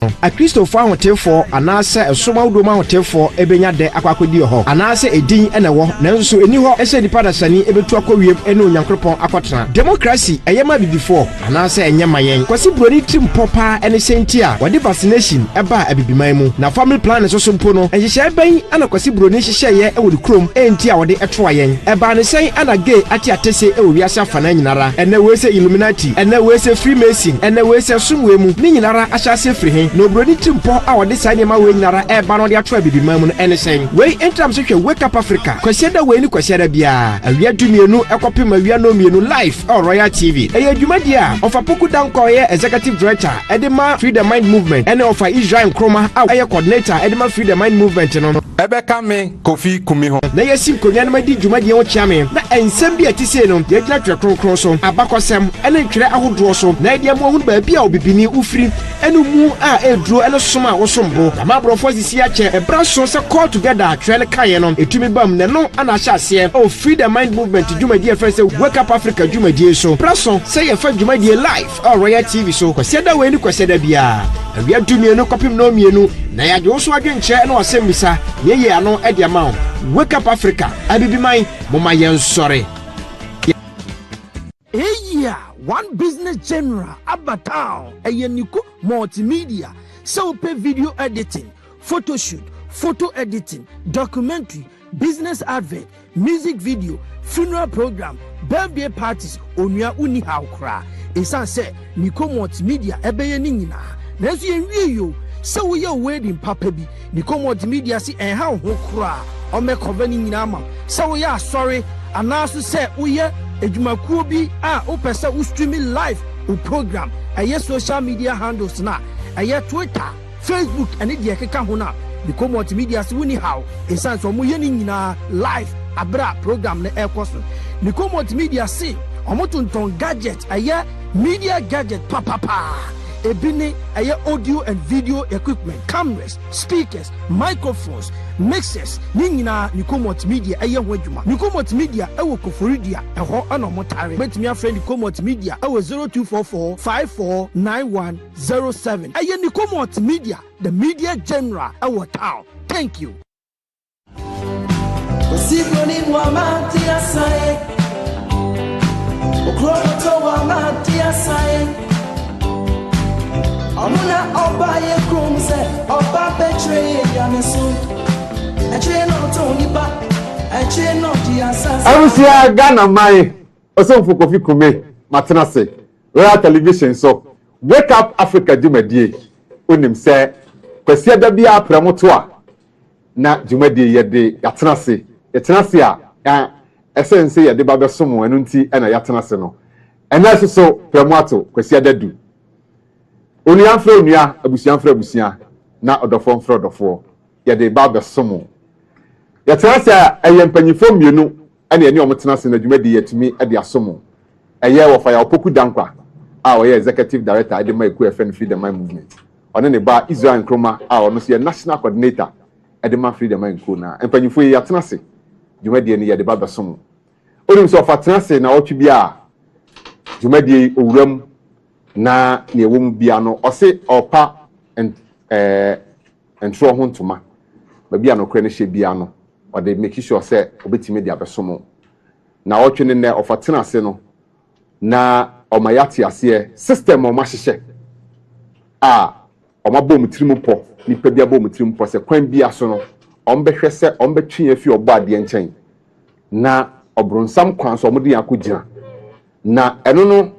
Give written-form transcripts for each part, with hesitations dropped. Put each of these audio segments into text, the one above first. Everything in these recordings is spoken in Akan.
a Christopher hotelfo anase esoma wodoma hotelfo ebenya de akwakodi ho anase edin ene wo nanso eni ho ese nipa da sani ebetu akwiem ene onyankropon akwotena democracy eyema bibifo anase enyema yen kwasi broni trim popa ene sentia wode vaccination eba abibiman mu na family plan so mpo no enhye ban ana kwasi broni hyehyeye e wodi krom enti a wode etoa yen eba ne sen ana gay ati atese e wo wiase afana nyinara ene we se illuminati ene we se freemason ene we se sumwe mu ni nyinara ahyase free no broni timpo a wode sanye ma we nyinara e ba no de ato abibiman mu no ene sen we entram so hwe wake up Africa kwasiada we ni kwasiada bia awia dumienu ekopem awia no mienu live on Royal TV eye dwumadi a ofa poku danko ye executive director edema freedom mind movement ene ofa Israel Nkrumah a eye coordinator edema freedom mind movement no ebeka me Kofi Kumi ho na yesim konya no madi dwumadi ho chiame na ensem bia tise no ye gina twekronkron so abakosem ene ntwere ahodo so na ede mo hu ba bia obibini ufiri enu mu a eduro ene soma wo sombo na mabrofo sisi ache ebra so se call together twele kaye no etumi bam ne no ana hyase o freedom mind movement dwumadi e friend wake up Africa dwumadi so praso say ye fa dwumadi live on Royal TV so kwasiada we ni kwasiada bia awia dumienu kopim no mienu na ya jo so adwenche na wasemmisa ye ano e dia ma wake up Africa abibiman moma yen sore one business general Abatown Ayeniko multimedia so pay video editing photo shoot photo editing documentary business advert music video funeral program birthday parties onua uni how kra esan say Niko multimedia ebeye ni nyina nanso yenwie yo so we your wedding papa bi Niko multimedia si en ha ho kra o me cover ni nyina ma so we are sorry anaso say we ejumakuo bi a opese u streaming live u program aye social media handles na aye Twitter Facebook and the keka ho na Niko multimedia si woni how esan so mo ye ni nyina live abra program na ekoso Niko multimedia si omotonton gadget aye media gadget papa ebini aye audio and video equipment cameras speakers microphones mixers nyina Niko multimedia aye ho adwuma Niko multimedia ewo Koforidia eho ana motare betimi afre Niko multimedia ewo 0244549107 aye Niko multimedia the media general ewo town. Thank you. Osiboni mwamati asaye okroto wamati asaye amuna oba ye krumse oba betre yamesu eche no tonipa eche no diasasa Arusia Ghana mai osomfo Kofi Kumi matenase Royal Television so wake up Africa dwumadie onim se kwasiada bia pramoto a na dwumadie yede yatenase a esense yede ba besomo enu nti na yatenase no ena so pramoto kwasiada du oni amfra onua abusia na odofo mfra odofo yede ba besomo yatenase ayempanyifo mienu ene ene omotenase na dwumadie yatumi de asomo eye wo fa ya opoku dankwa a wo ye executive director ade ma eku FN freedom mind movement one ne ba Israel Nkrumah a ono so ye national coordinator ade ma freedom mind ko na empanyifo ye yatenase dwumadie ne yede ba besomo onim so fa tenase na otwe bia dwumadie owuram na ne ewom bia no ose opa entro ho ntoma ba bia no kra ne hye bia no o de make sure say obetime dia besomo na otwe ne ofatenase no na omayate ase system o mahyehyɛ a omabom tirim po nipa bia bom tirim po se kwan bia so no ombehwɛ se ombetwe afi obo ade nkyɛn na obronsam kwan so omde yakogina na ɛno no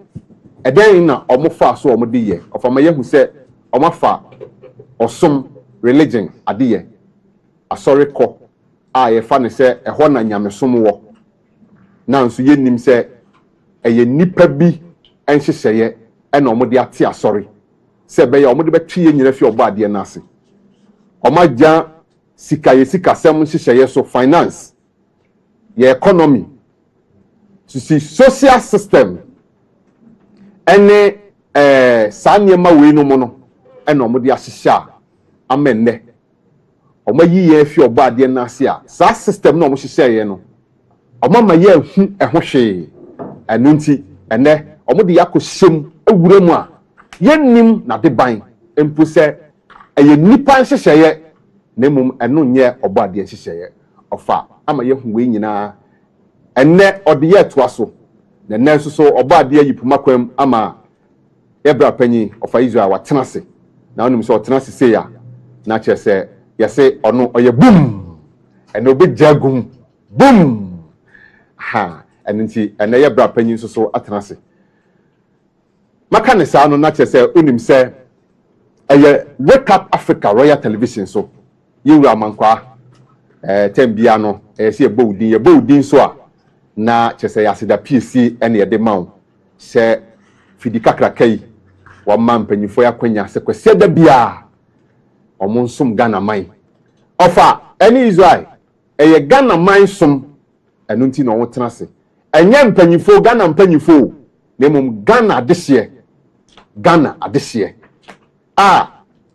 ɛdan na omofa so omde ye ofama yehu se omafa osom religion ade ye asɔre kɔ a ye fa ne se ɛhɔ na nyamesom wɔ na nso yenim se eye nipa bi enhyehyeye ena omode ate asɔre se be ya omode betwe nyina fi obo ade na ase omagya sika sem hyehyeye so finance ye economy to see social system ene sanyema we no mo no ena omode ahyehya amenne omayi ye fi obo ade na ase a sa system na omhyehyeye no omama ye hu ehwohwe anunti ene omode yakohyem ewuremu a yennim na de ban empo se ɛyɛ nipa nhyehyɛeɛ na mmom ɛno nyɛ ɔbɔ adeɛ nhyehyɛeɛ ɔfa ama yɛhu wei nyinaa ɛnɛ ɔde yɛ toa so na nɛ nso so ɔbɔ adeɛ yi puma kwam ama yɛbra panyin ɔfa Israel watena se na onim sɛ ɔtena se sei a na kyerɛ sɛ yɛse ɔno ɔyɛ boom ɛna obɛgya gum boom ha ɛno nti ɛnɛ yɛbra panyin nso so atena se maka ne saa no na kyerɛ sɛ onim sɛ ɛyɛ Wake Up Africa Royal Television so yɛwura amankwa tem bia no ɛyɛ sɛ yɛbɔ udin so a na kyerɛ sɛ yɛaseda PSC ɛne yɛde ma wo sɛ fidi kakraka yi wɔma mpanyinfoɔ yɛakwanya sɛ kwasiɛ da bia ɔmo nsom Ghana man ɔfa ɛne Israel ɛyɛ Ghana man som ɛno nti na ɔmo tena se ɛnyɛ mpanyinfoɔ Ghana mpanyinfoɔ na mmom Ghana adehyeɛ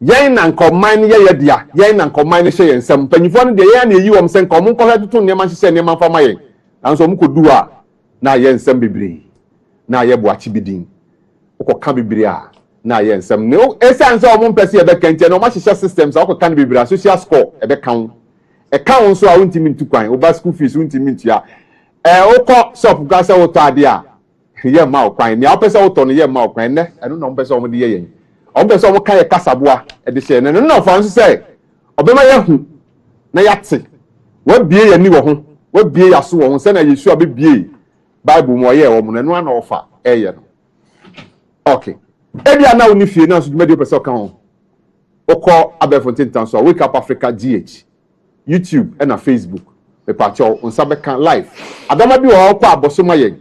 yɛn na nkɔman no yɛyɛ dia yɛn na nkɔman no hyɛ yɛn nsɛm mpanyinfoɔ no deɛ yɛn na eyi wɔn sɛ nkɔmo nkɔhɛ toto nneɛma hyehyɛ nneɛma mfama yɛn nanso ɔmo kɔdu a na yɛn nsɛm bebree na yɛ boakye bidin wokɔka bebree a na yɛn nsɛm ne ɛsan sɛ ɔmo mpɛ sɛ yɛbɛka nti na ɔmo ahyehyɛ systems a wokɔka no bebree a social score ɛbɛka wo ɛka wo nso a wontimi ntu kwan woba school fees wontimi ntua wokɔ shop ka sɛ wotɔ adeɛ a yɛ ma wo kwan nea wopɛ sɛ wotɔ no yɛ ma wo kwan nɛ ɛno na ɔmo pɛ sɛ ɔmo de yɛ yɛn ɔmo pɛ sɛ ɔmo ka yɛ kasaboa ɛde hyɛ no no na ɔfa nso sɛ ɔbɛma yɛhu na yɛate wabie yɛni wɔ ho wabie yɛaso wɔ ho sɛ na Yesu a bebie Bible mu ɔyɛ wɔ mu na ɛno ana ɔfa ɛyɛ no okay ebia na woni fie na nso dwumadi pɛ sɛ ɔka ho wokɔ abɛfo ntentan so a Wake Up Africa GH YouTube ɛna Facebook mepakyɛw nsa bɛka live adama bi wɔ hɔ kɔ abɔsoma yɛn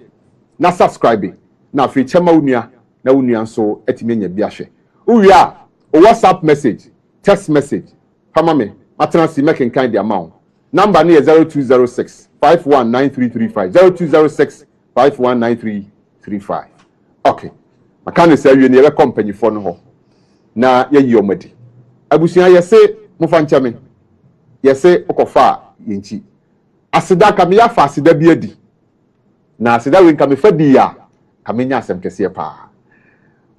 na subscribe na afei kyɛma wo nua na wo nua nso atumi anya bi ahwɛ uwi a WhatsApp message text message fama me matena si mekenkan di amount number ne 0206 519335 0206 519335 okay makane say wie ne yɛ companyfo no ho na yɛyi omadi abusua yɛse mofa nkyame yɛse okofa yɛnchi aseda ka me yafa aseda bi adi na aseda we nka me fadi ya ka me nya asɛm kɛseɛ pa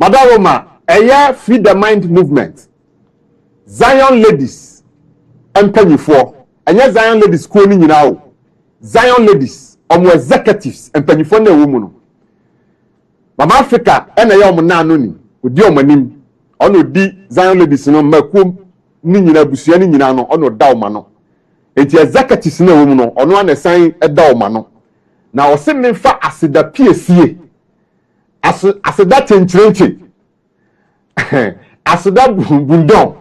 madaroma ɛyɛ Free the Mind movement Zion ladies empanyifo ɛnyɛ Zion ladies ko ni nyina o Zion ladies ɔmo executives empanyifo na ewo mu no Mama Africa ɛna yɛ ɔmo na ano ni odi ɔmo anim ɔno di Zion ladies no makuo ni nyina busua ni nyina no ɔno da ɔmo no enti executives na ewo mu no ɔno ana san ɛda ɔmo no na ɔse memfa aseda PSC aseda tenkyerɛnkyɛ aseda bundon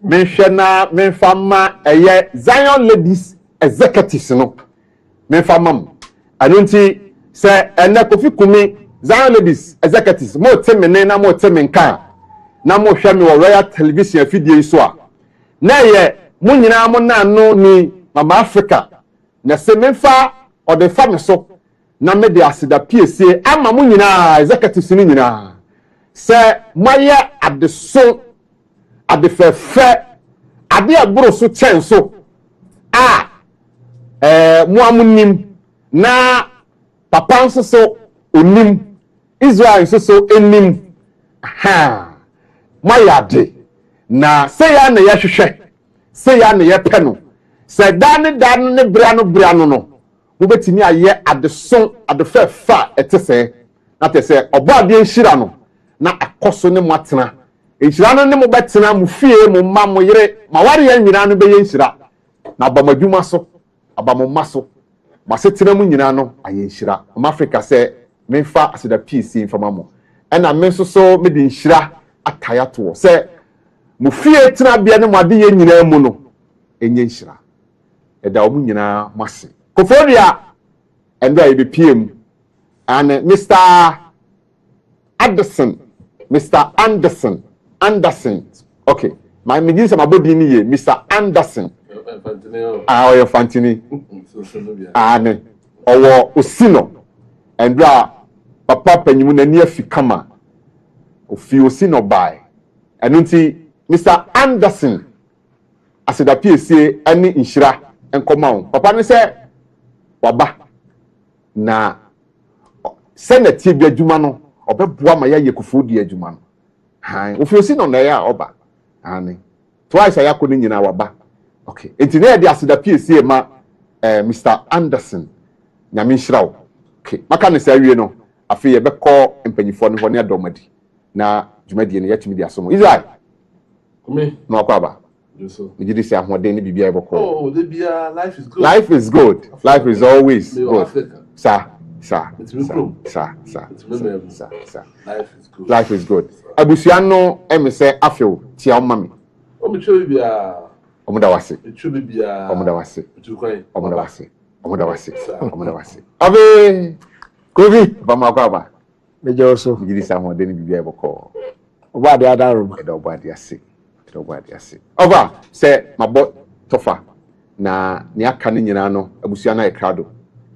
menhwɛ na memfa ma ɛyɛ Zion ladies executives no memfa ma mo ano nti sɛ ɛnɛ Kofi Kumi Zion ladies executives mo teme ne na mo teme nka na mo hwɛ me wɔ Royal Television afidie so a na yɛ mo nyina mo na no ni Mama Africa na sɛ memfa ɔde fa me so na me de aseda PSC ama mo nyina executives ni nyina sɛ moyɛ adeso adefɛfɛ ade aboro so kyɛn so mo amunim na papa nso so onim Israel nso so enim moyɛ ade na sɛ ya na yɛhwehwɛ sɛ ya na yɛpɛ no sɛ da ne bra no no mobɛtumi ayɛ adeso adefɛfɛ ɛte sɛ na te sɛ ɔbɔ ade nhira no na akoso ne mo atena nhira no ne mo betena mo fie mo ma mo yere ma ware ya nyina no bɛyɛ nhira na abamadwuma so abamoma so masetena mu nyina no ayɛ nhira Mama Africa sɛ memfa aseda PSC mfama mo ɛna me nso so me de nhira ataya to sɛ mo fie tena bia ne mo ade yɛ nyina mu no ɛnyɛ nhira ɛda wo nyina mase koforia ɛndo ayi be PM and Mr. Anderson. Okay. My begin some about here, Mr. Anderson. Oyo Fantini. Ne. Owo Osino. And papa penyimu na near fikama. Ofi Osino by. And unti Mr. Anderson. As the PSC any inshira and come on. Papa ne say waba na Senate bi adwuma no obeboa ma ya yekufu di adwuma no han ofi Osino na ya oba ani twice I couldn't in our back. Okay. It's in there, the PSC, Mr. Anderson. Nyamishrao. Okay. Makane say you know. I feel you be call mpanyifo no near domadi. Na jumadi ne yetimi dia so mo. Israel. Me. No akwaba. Yes sir. Me did say ahode ni bibia e boko. Oh, they be life is good. Life is good. Africa. Life is always good. Africa. Sir. It's good. Sir. Life is good. Life is good. Abusua no em say afew tia o mami. O me chwe bia. Omuda wase. Me chwe bia. Omuda wase. Omuda wase. Omuda wase. Ave Kobi bama kwaba. Mejo so. Me did say ahode ni bibia e boko. Oba de adaro. Edo oba de ase. Over say mabo tofa na ne aka ne nyina no abusua na ekrado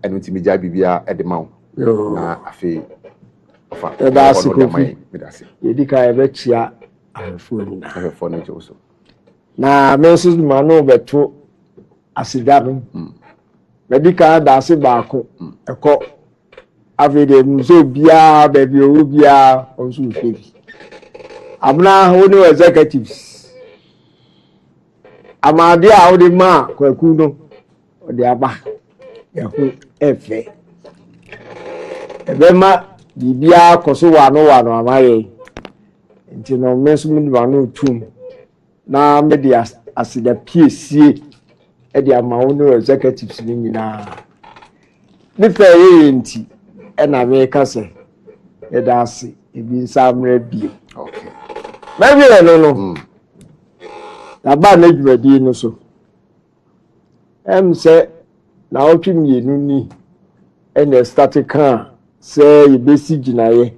eno ntimi gya bibia e de mawo na afi ofa e ba se kofi yedika e be chia afo ni joso na mesus ma no beto asidaro medika da se baako eko avide nso bia ba bi o bia onso febi amna woni executives amade a wodi ma kwaku no odi aba yahu efe ebema bibia koso wano amaye nti no mesu mi wano tum na media asida PSC e dia ma woni executives ni nyina ne fe nti e na me ka se e da ase e bi nsamre bi okay maybe no Aba na dwadi no so say na otwim yenu ni ene static kan say yebesi ginaye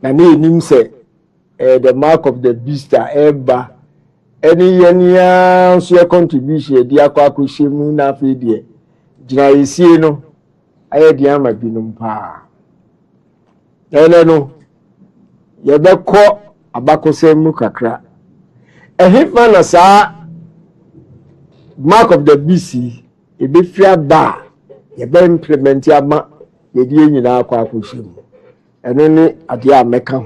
na ne enim say the mark of the beast eba any yenia so contribution di akwa shemu na fe die ginaye sie no aye di ama binum pa ene no yebekọ abakosem kakra ehifan na sa mark of the BC e be fia ba ye be implement ama ye die nyina akwa akohwem eno ni ade a meka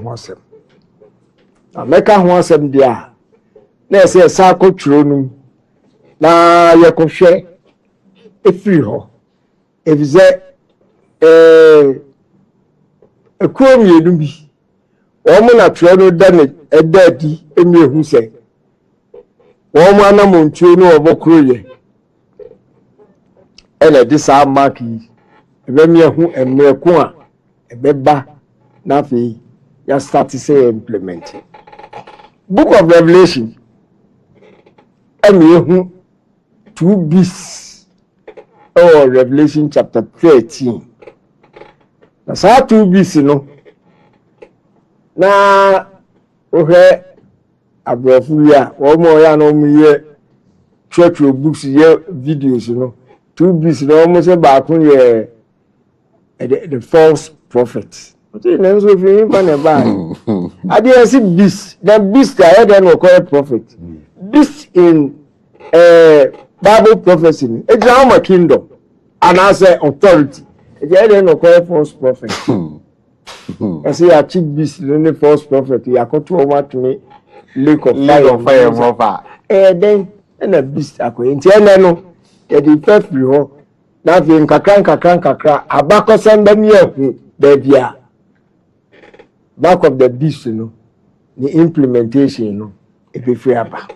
ho asem dia na ese sa akotwuro num na ye kohwe efiri ho ebize ekom yenu bi omo na twuro no da ne edadi emi ehu se omo anamontuo no obokro ye ela disa mark ebe mi ehu emreku a ebeba na fe ya start say implement book of Revelation emi ehu 2 beasts or Revelation chapter 13 na sa 2 beasts no na ohe abrofu ya omo ya no muye church books ye videos no 2 beasts no omo se ba kun ye the false prophet oti na so fi yin pa na ba ade see beast the beast I heard no call prophet beast in Bible prophecy e jira my kingdom and as authority e jira no call false prophet I say a chief beast the false prophet ya ko to what me lake of fire mover then a beast akoye nti ene no e di perfect ho na fi nkakra abakosem ba mi ahu da bia back of the beast no the implementation no e be free aba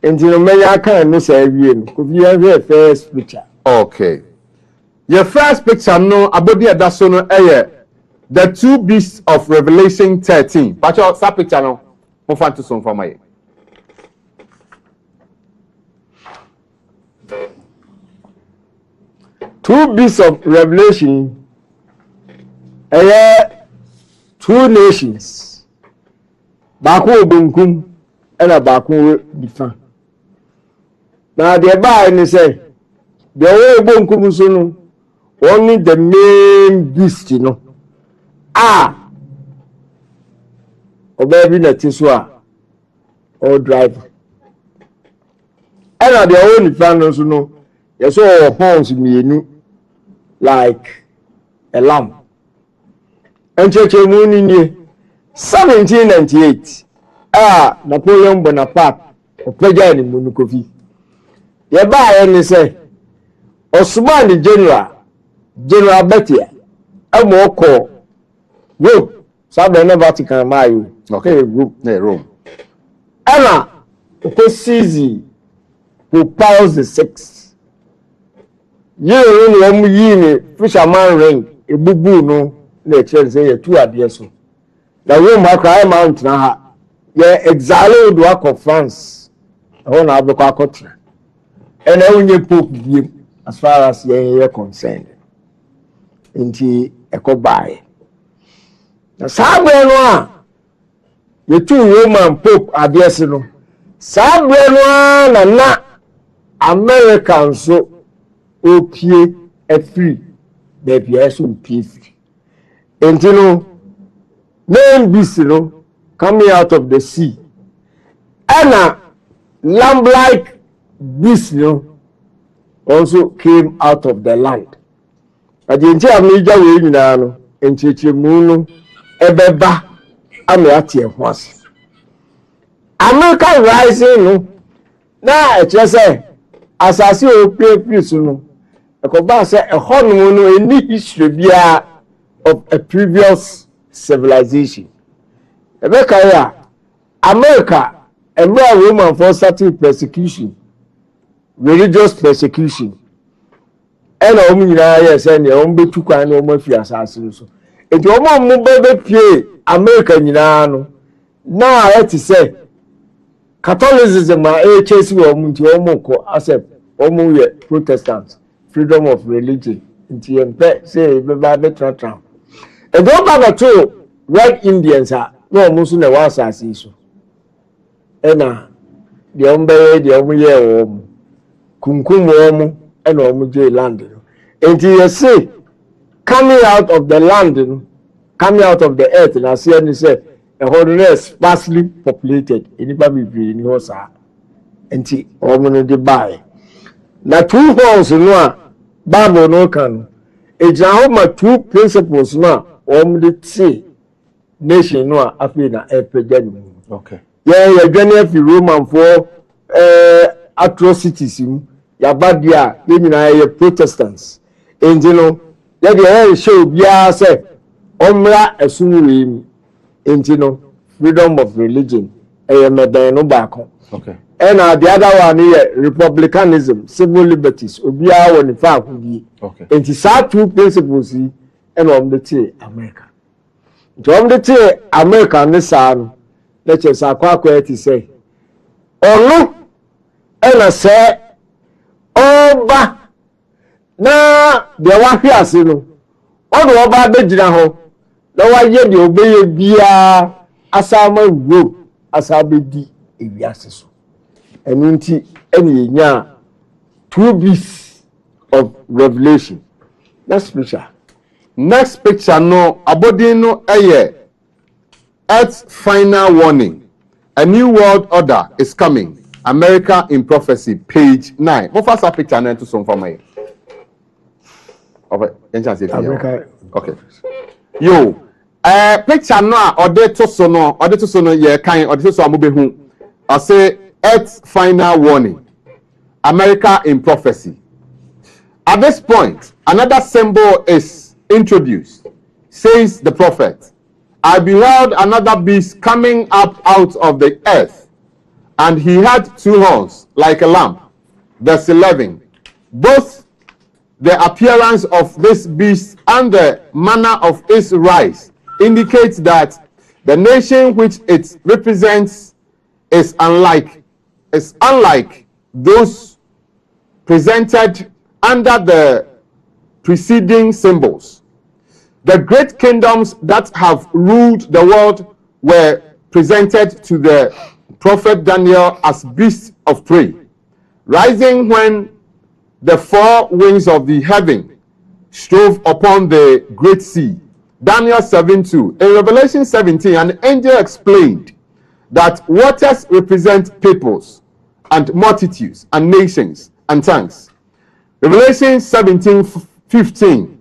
nti no me ya kan no say wie no ko bi ya first picture okay your first picture no abodi eda so no the 2 beasts of Revelation 13 pacho sa picture no mo fan to some for my 2 beasts of Revelation 2 nations baako obunkum ena baako difa na de ba ni say the way obunkum so no only the main beast no obabi na tiso or driver ena de own fan so no yes so horns mienu like a lamb and church muni 1798 Napoleon Bonaparte opagya ni mu Kofi ye ba ye ni say Osman General Betia amoko Rome sabe na Vatican mayo okay Rome ana ko sizi Pope Pius VI ye no yi ni fisherman ring ebubu no na chere say ye tu ade so na Rome akra mount na ha ye exile do akọ France na abekọ akọtra and onye pope biem as far as ye concerned nti ekobae na sabe no a ye tu Roman pope adese no sabe no na American so opie free baby eso opie free nti no main beast no coming out of the sea and lamb-like beast also came out of the land. Adinti amija we nyina no enchechemu no ebeba amiate ehwase. America rising no na echese asase opie so no ekoba se ehonu no any history bia of a previous civilization. Ebeka ya America emra Roman for starting persecution, religious persecution. Ena omu nyina ya se ne ombe tukwan ne omu afi asase so. Enti omu bebe pie America nyina no na eti se Catholicism a chesi omu nti omu ko accept omu ye Protestants, freedom of religion. Nti empe se beba betra. Enti oba to Red Indians no omu na wa asase so. Ena de ombe de omu ye omu kunkum omu ena omu je land no. Enti you say coming out of the land no, coming out of the earth na say ni say a whole sparsely populated enipa bibiri ni ho sa. Enti omu no de buy na two horns no a Bible no kan ejina ho ma two principles no a omu de say nation no a afi na epeja ni mu. Okay. Yeah, Ghanaian fi Roman for atrocities mu ya badia ye nyina ye Protestants. Enti no ye de show bia say omra esunwe mi. Enti no freedom of religion medan no baako. Okay. And the other one here republicanism, civil liberties obia woni fa akudi. Okay. Enti sa two principles yi and on the America. From the America ne sa no let's say akwa ti say onu ena say oba na de wa hwe ase no onu oba begina ho na wa ye de obeye bia asama wo asabedi ewiase so enu nti eni nya two beasts of revelation. Next picture no abodin no eye Earth's final warning. A new world order is coming. America in prophecy, page 9. What first picture na to some for me? Okay. Yo, picture no ode to so no ye kan ode so amobehu. I say Earth's final warning. America in prophecy. At this point, another symbol is introduced. Says the prophet, I beheld another beast coming up out of the earth, and he had two horns like a lamb. Verse 11. Both the appearance of this beast and the manner of its rise indicates that the nation which it represents is unlike those presented under the preceding symbols. The great kingdoms that have ruled the world were presented to the prophet Daniel as beasts of prey, rising when the four winds of the heaven strove upon the great sea. Daniel 7:2. In Revelation 17, an angel explained that waters represent peoples and multitudes and nations and tongues. Revelation 17:15.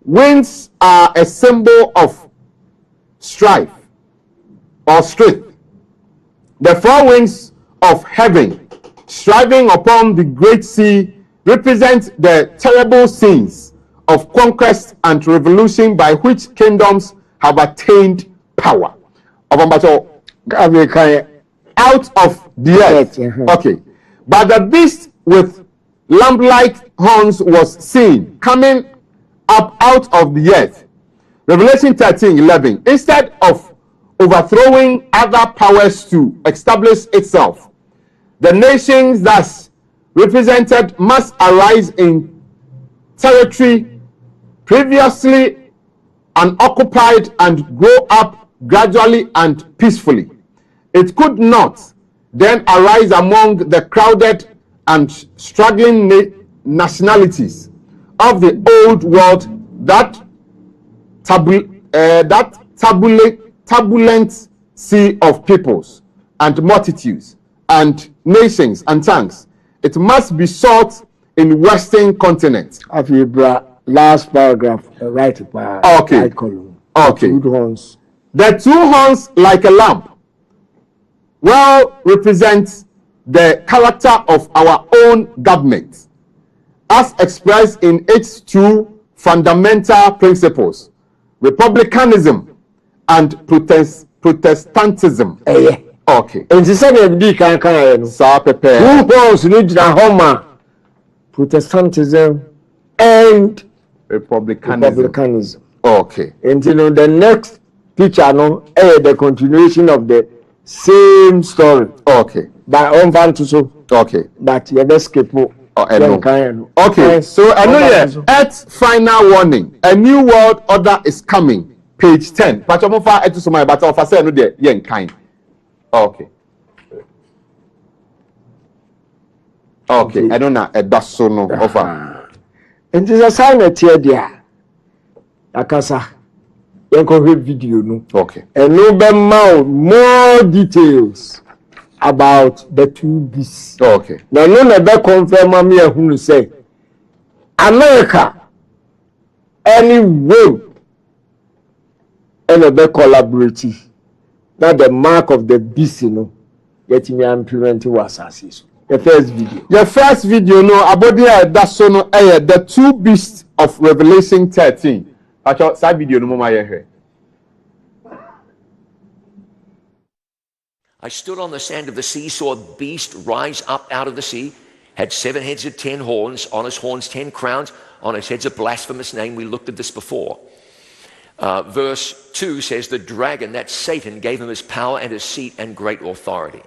Winds are a symbol of strife or strength The four winds of heaven striving upon the great sea represent the terrible scenes of conquest and revolution by which kingdoms have attained power. Out of the earth. Okay. But the beast with lamb-like horns was seen coming up out of the earth. Revelation 13:11. Instead of overthrowing other powers to establish itself, the nations thus represented must arise in territory previously unoccupied and grow up gradually and peacefully. It could not then arise among the crowded and struggling nationalities of the old world that turbulent sea of peoples and multitudes and nations and tongues. It must be sought in Western continent. Last paragraph, right. Okay. Right column. Okay. Two horns. The two horns like a lamp well represents the character of our own government as expressed in its two fundamental principles: republicanism and Protestantism. Okay. And the second D can prepare. Two horns need the Homer. Protestantism and republicanism. Okay. And the next picture the continuation of the same story. Okay. By on van to so. Okay. But you best skip. Okay. So I know Earth's final warning. A new world order is coming. Page 10. But I'm far eto so my but of say no there yen kind. Okay. Okay. I don't know a daso no offer. And this assignment here there. Akasa. You can video no. Okay. And no more details about the two beasts. Okay. Now no never confirm me who say America anyway and a collaborative. Not the mark of the beast, yet me implement was assist. The first video. The first video no abodia daso no the two beasts of Revelation 13. Acho sa video no mama here. I stood on the sand of the sea, saw a beast rise up out of the sea, had 7 heads and 10 horns, on his horns 10 crowns, on his heads a blasphemous name. We looked at this before. Verse 2 says, the dragon, that's Satan, gave him his power and his seat and great authority.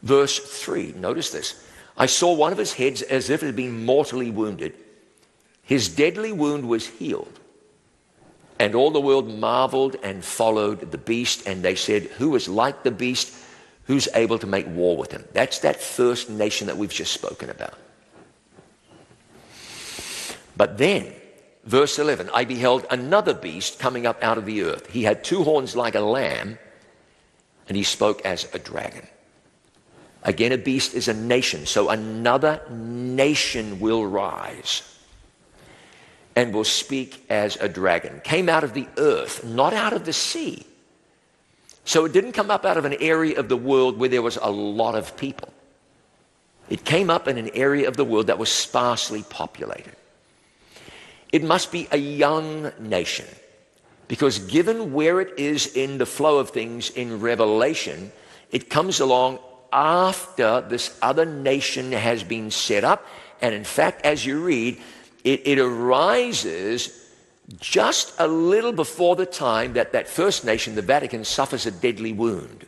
Verse 3, notice this. I saw one of his heads as if it had been mortally wounded. His deadly wound was healed. And all the world marveled and followed the beast, and they said, who is like the beast? Who's able to make war with him? That's that first nation that we've just spoken about. But then, verse 11, I beheld another beast coming up out of the earth. He had 2 horns like a lamb, and he spoke as a dragon. Again, a beast is a nation, so another nation will rise and will speak as a dragon. Came out of the earth, not out of the sea. So it didn't come up out of an area of the world where there was a lot of people. It came up in an area of the world that was sparsely populated. It must be a young nation, because given where it is in the flow of things in Revelation, it comes along after this other nation has been set up. And in fact, as you read, it arises just a little before the time that that first nation, the Vatican, suffers a deadly wound,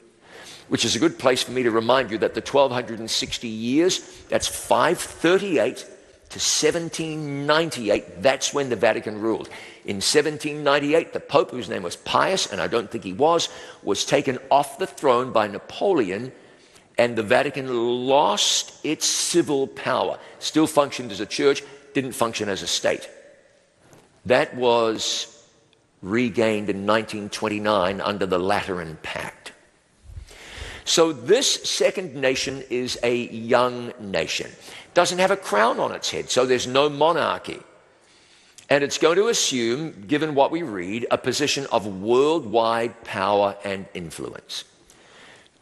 which is a good place for me to remind you that the 1260 years, that's 538 to 1798, that's when the Vatican ruled. In 1798, the Pope, whose name was Pius, and I don't think he was taken off the throne by Napoleon, and the Vatican lost its civil power. Still functioned as a church, didn't function as a state. That was regained in 1929 under the Lateran Pact. So this second nation is a young nation. Doesn't have a crown on its head, so there's no monarchy. And it's going to assume, given what we read, a position of worldwide power and influence.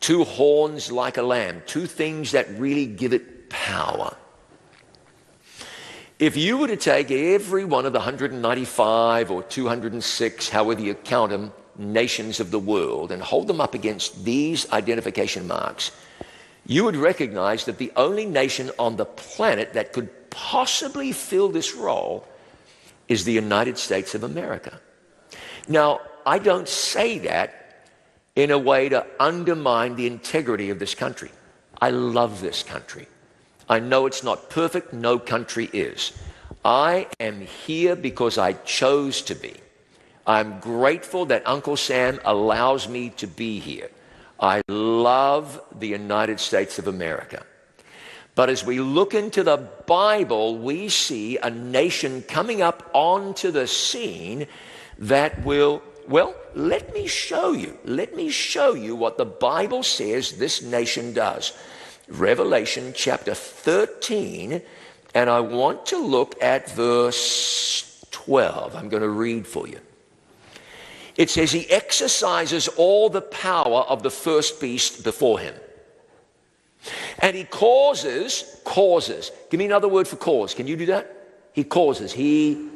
two horns like a lamb, two things that really give it power. If you were to take every one of the 195 or 206, however you count them, nations of the world and hold them up against these identification marks, you would recognize that the only nation on the planet that could possibly fill this role is the United States of America. Now, I don't say that in a way to undermine the integrity of this country. I love this country. I know it's not perfect. No country is. I am here because I chose to be. I'm grateful that Uncle Sam allows me to be here. I love the United States of America. But as we look into the Bible, we see a nation coming up onto the scene that will, well, let me show you. Let me show you what the Bible says this nation does. Revelation chapter 13, and I want to look at verse 12. I'm going to read for you. It says, he exercises all the power of the first beast before him. And he causes, give me another word for cause. Can you do that? He causes, he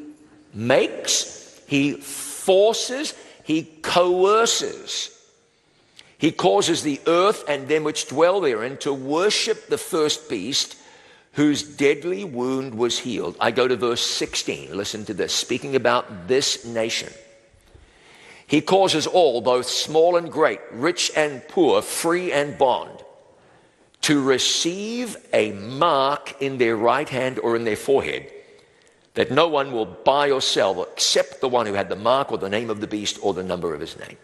makes, he forces, he coerces. He causes the earth and them which dwell therein to worship the first beast, whose deadly wound was healed. I go to verse 16. Listen to this. Speaking about this nation. He causes all, both small and great, rich and poor, free and bond, to receive a mark in their right hand or in their forehead, that no one will buy or sell except the one who had the mark or the name of the beast or the number of his name.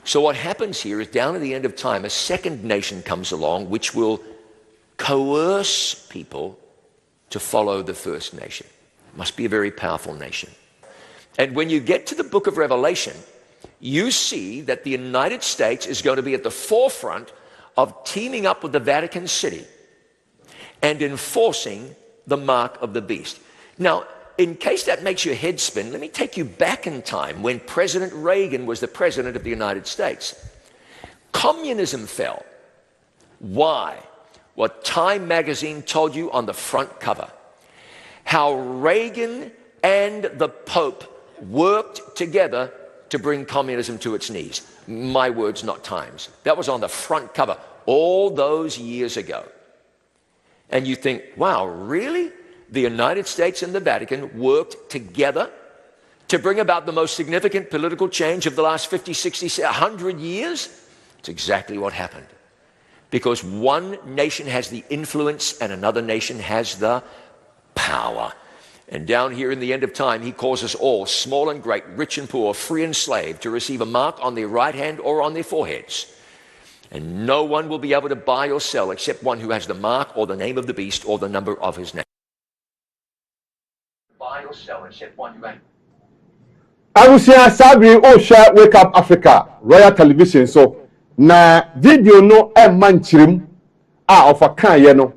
So what happens here is, down at the end of time, a second nation comes along which will coerce people to follow the first nation. It must be a very powerful nation. And when you get to the book of Revelation, you see that the United States is going to be at the forefront of teaming up with the Vatican City and enforcing the mark of the beast. Now, in case that makes your head spin, let me take you back in time when President Reagan was the president of the United States. Communism fell. Why? What Time magazine told you on the front cover. How Reagan and the Pope worked together to bring communism to its knees. My words, not Time's. That was on the front cover all those years ago. And you think, wow, really? The United States and the Vatican worked together to bring about the most significant political change of the last 50, 60, 100 years? It's exactly what happened. Because one nation has the influence and another nation has the power. And down here in the end of time, he causes all, small and great, rich and poor, free and slave, to receive a mark on their right hand or on their foreheads. And no one will be able to buy or sell except one who has the mark or the name of the beast or the number of his name. Buy or sell except one who has. Abusia Sabri Osha Wake Up Africa Royal Television so na video no manchirim of a kan ye no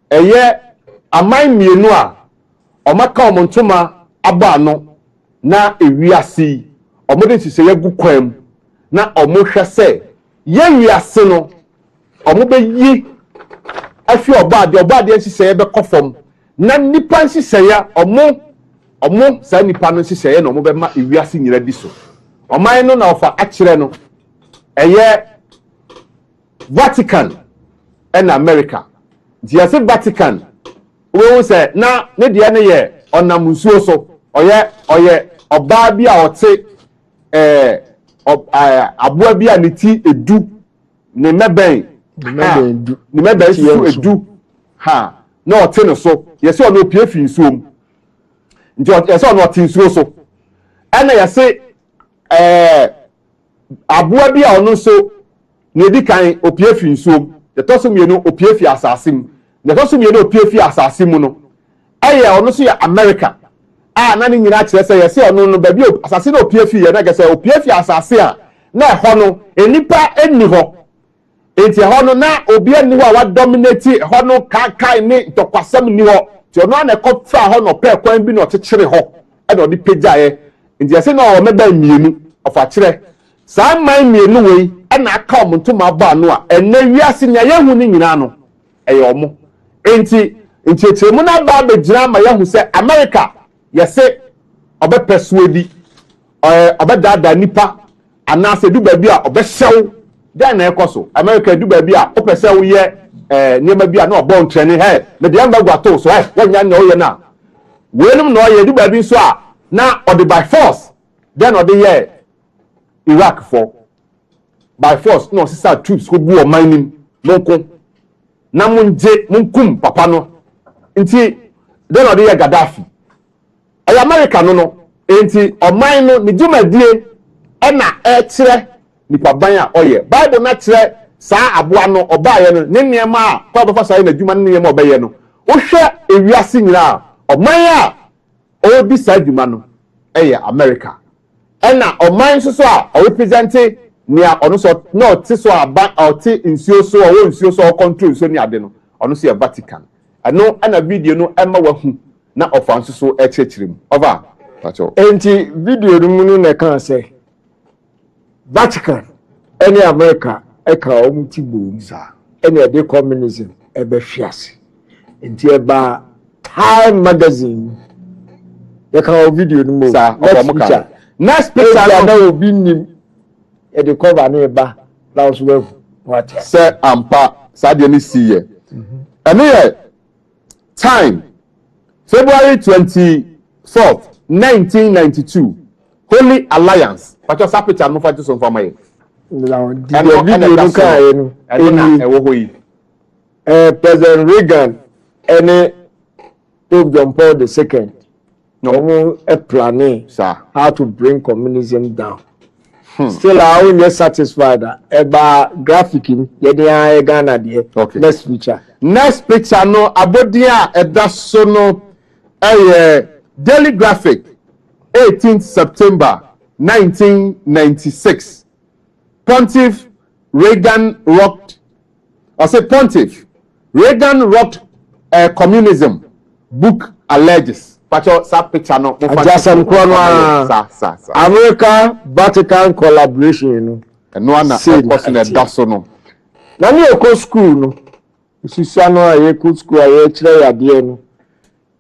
eye aman mienu a omaka omontoma aba no na ewiase omode siseye gu kwam na omohwe se ye wiase no omobe yi afi obade nsiseye be kofom na nipa nsiseye omo sa nipa no nsiseye no omobe ma ewiase nyira di so oman no na ofa akire no eye Vatican and America. The Vatican, we say na ne dia ne ye onamunsuo so oye oba bi a ote aboa bi a ne ti edu ne meben su edu ha na ote no so ye se ono pie fi nsuom nti ye se ono ote nsuo so ana ye se aboa bi a ono so Nedi kan opie fi nsuom de toso mienu opie fi asasim de toso mienu opie fi asasimu no aye ono so ya America na ni nyina kire se yesi ono no ba bi asase na opie fi ye na gese opie fi asase a na ho no enipa eni ho enti ho no na obi eni ho a wa dominate ho no kai ni tokwasam ni ho ti ono na ko fa ho no pe kwan bi no kekere ho e na odi pejaye enti yesi na o meba mienu ofa kire sa man mienu wei ɛna aka ɔmo ntoma ba no a ɛnɛ wiase nya yehu ni nyina no ɛyɛ ɔmo enti ntietiemu na ba begyina ma yehu sɛ America yɛse ɔbɛpɛsuadi ɔbɛdaadaa nipa anaasɛ du baabi a ɔbɛhyɛw dan na ɛkɔ so America du baabi a ɔpɛ sɛ woyɛ nneɛma bi a na ɔbɔ ntrɛne hɛ na deɛ mba gwato so wɔnya na ɔyɛ na wenum na ɔyɛ du baabi nso a na ɔde by force then ɔde yɛ Iraq for by force na ɔsesa troops ko bu ɔman nim monko na munkum papa no nti then ɔde yɛ Gaddafi ɛyɛ America no enti ɔman no ne dwumadie ɛna ɛkyerɛ nipa ban a ɔyɛ Bible na kyerɛ saa aboa no ɔbaayɛ no ne nneɛma a kwa bɛfa saa na dwuma ne nneɛma ɔbɛyɛ no wohwɛ ewiase nyinaa ɔman a ɔbi saa dwuma no ɛyɛ America ɛna ɔman nso so a ɔrepresente nea ɔno so na ɔte so aba ɔte nsuo so ɔwɔ nsuo so ɔcontrol nsuo ne ade no ɔno so yɛ Vatican ɛno ɛna video no ɛma wahu na ɔfa nso so ɛkyerɛkyerɛ mu ɔba pacho enti video no mu no na kan sɛ Vatican ɛne America ɛka ɔmo ti bom sa ɛne ɛde communism ɛbɛhwiase enti ɛba Time magazine yɛka ɔ video no mu sa ɔmo ka next picture na obi nim ɛde cover ne ba na ɔso wahu what sɛ ampa saa deɛ ne si yɛ ɛne yɛ Time February 24th 1992 Holy Alliance pacho sa picture no fa to so mfama yɛ the video no ka no ɛna ɛwɔ hɔ yi President Reagan and Pope John Paul II no planning how to bring communism down. Still I only satisfied about graphic in Ghana there. Okay. Next picture no abodia edaso no Daily Graphic 18th September 1996 Pontiff Reagan rocked communism book alleges pacho sa picture no ajasam sa America Vatican collaboration no eno ana person edaso no na me eko school no susua no aye ko school aye kire yade no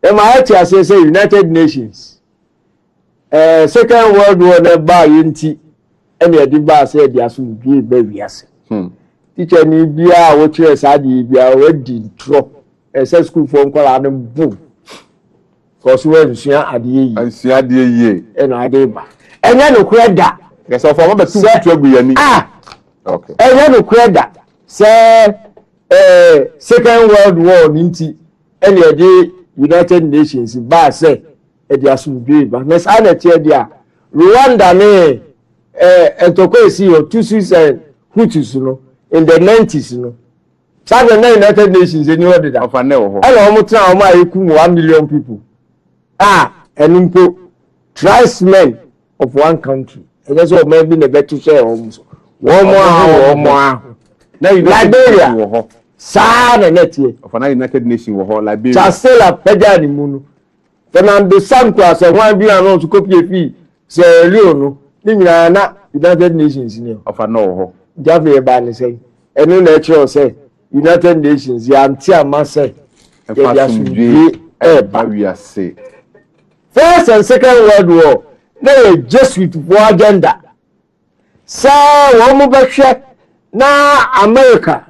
e ma ati ase say United Nations Second World War na ba yenti ene edi ba say edi aso bi ba wiase teacher ni bia wo kire sa di bia wadi tro ese school for nkola no boom cause we nsua ade yi ena ade ba enye no kweda yes of am be tu agu yani okay enye no kweda say Second World War nti ene edi United Nations ba say edi aso bi ba na sa na tie dia Rwanda ne entokwesi o Tutsis and Hutus no in the 90s no sabe na United Nations any order that ofa na ho ala omo tran omo ayeku 1 million people enumpo tribesmen of one country just o maybe na better share omo omo na Liberia wo ho sa na netie ofa na United Nations wo ho Liberia Chancellor peja ni mu no Fernando Santos as one bi na no to copy fi Sierra Leone ni nyina na United Nations ni ofa na wo ho Javier ba ni say enu na eche o say United Nations ya anti ama say ya sunje ba we say First and Second World War they Jesuit for agenda so wo mo be hwe na America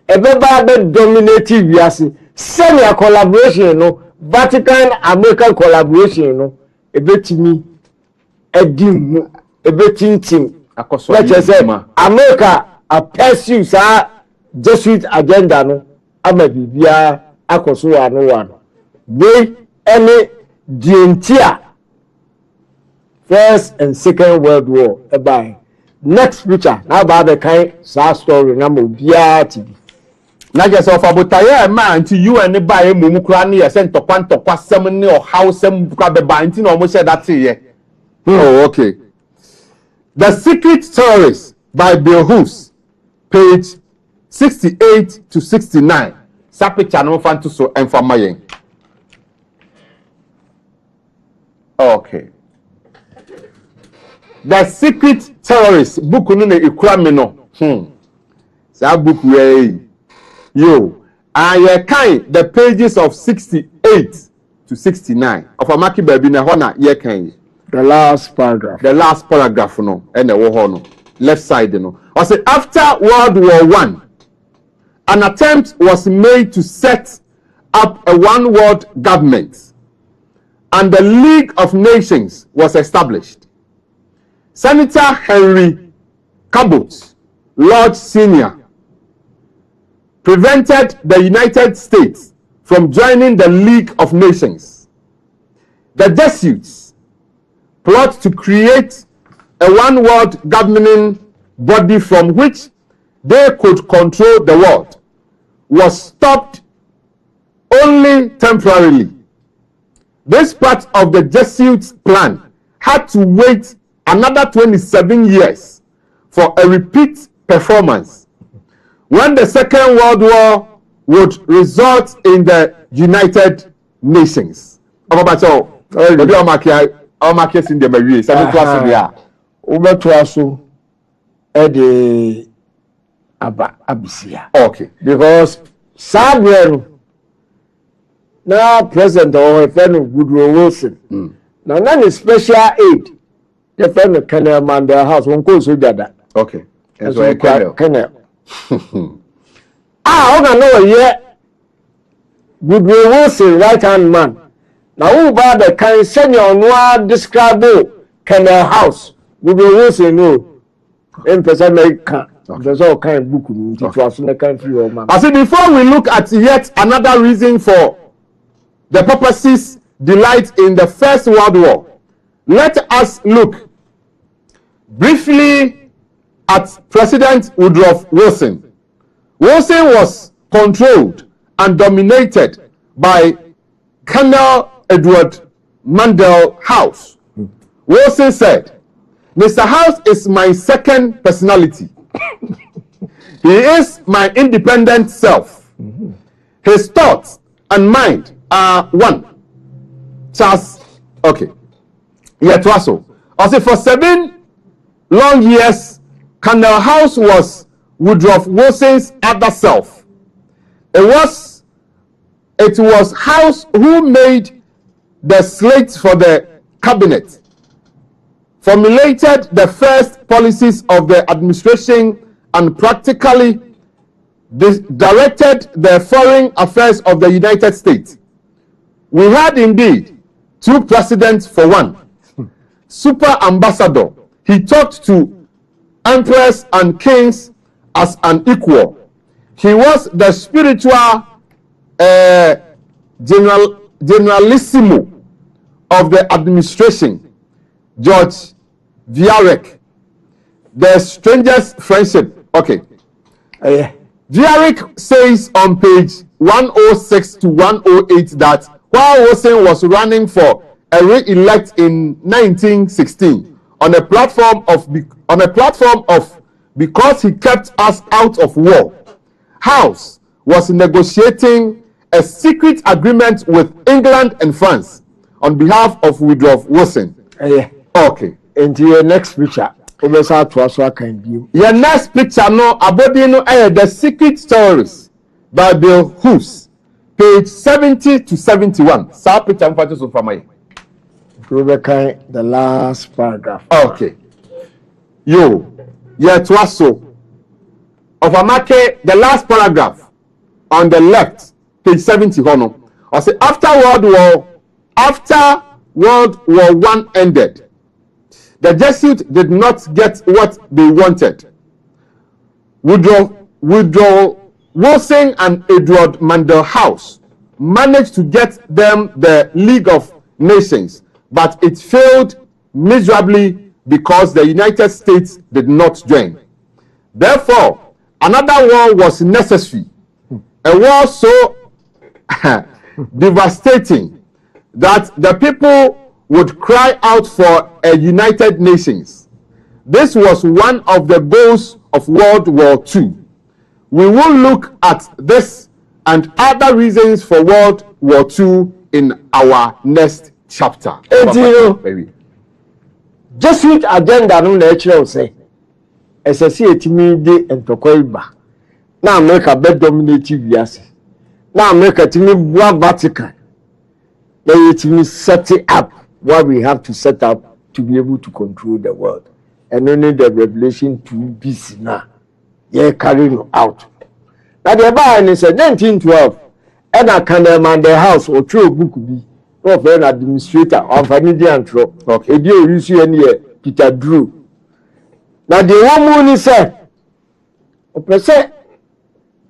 ebeba be dominate wiase senior collaboration no Vatican American collaboration no ebetimi edimu ebetintim akoso America a pursue sa Jesuit agenda no ama bibia akoso wano we any dientia First and Second World War by next picture na ba the kind sa story na mo bia tibi na je so fa botaye ma anti UN ba e mumu kura ne ye se ntokwa sem ne o hausem kura be ba anti na o mo she that ye oh okay The Secret Terrorists by Bill Hooves page 68 to 69 sape channel fanto so enfama yen okay The Secret Terrorists book no na ekura me no That book way. Yo. I kind the pages of 68 to 69 of Amaki Baby na hona ye kind. The last paragraph. The last paragraph no and the no left side no. I say after World War I, an attempt was made to set up a one world government and the League of Nations was established. Senator Henry Cabot, Lord Senior, prevented the United States from joining the League of Nations. The Jesuits plot to create a one world governing body from which they could control the world was stopped only temporarily. This part of the Jesuits' plan had to wait another 27 years for a repeat performance when the Second World War would result in the United Nations. Okay. Because Samuel now President or friend Woodrow Wilson. Now none is special aid. The friend of Colonel Mandela House won't go so that. Okay. And so Colonel. I don't know yet. Woodrow Wilson, right hand man. Now who about the kind senior no describe Colonel House? Woodrow Wilson no. Emphasize America. There's all kind of book. I said before we look at yet another reason for the purposes delight in the First World War, let us look briefly at President Woodrow Wilson. Wilson was controlled and dominated by Colonel Edward Mandell House. Wilson said, Mr. House is my second personality. He is my independent self. His thoughts and mind are one. Charles, okay. Yet also, also for 7 long years, Colonel House was Woodrow Wilson's other self. It was House who made the slate for the cabinet, formulated the first policies of the administration, and practically directed the foreign affairs of the United States. We had indeed 2 presidents for one. Super ambassador, he talked to emperors and kings as an equal. He was the spiritual generalissimo of the administration. George Viereck, the strangest friendship. Okay. Viereck says on page 106 to 108 that while Wilson was running for a re-elect in 1916 on a platform of because he kept us out of war, House was negotiating a secret agreement with England and France on behalf of Woodrow Wilson. Okay. Into your next picture. Your next picture no abodi no the secret stories by Bill Hughes, page 70 to 71. Sa picture mfa so from my. The last paragraph. Okay. Yo, to also of a market, the last paragraph on the left, page 70 hono. I say after World War I ended, the Jesuits did not get what they wanted. Woodrow Wilson and Edward Mandell House managed to get them the League of Nations, but it failed miserably because the United States did not join. Therefore, another war was necessary, a war so devastating that the people would cry out for a United Nations. This was one of the goals of World War II. We will look at this and other reasons for World War II in our next chapter. Jesuit agenda no na say ɛsɛ sɛ yɛtumi de ntɔkwa yi ba na America bɛ dominate wiase na America tumi bua Vatican na yɛtumi set it up what we have to set up to be able to control the world and only the Revelation 2 BC now carrying out. Now the Bible said 1912 and I can demand the house or true book be of an administrator of an Indian troop. Okay, dear you see any Peter Drew. Now the woman said,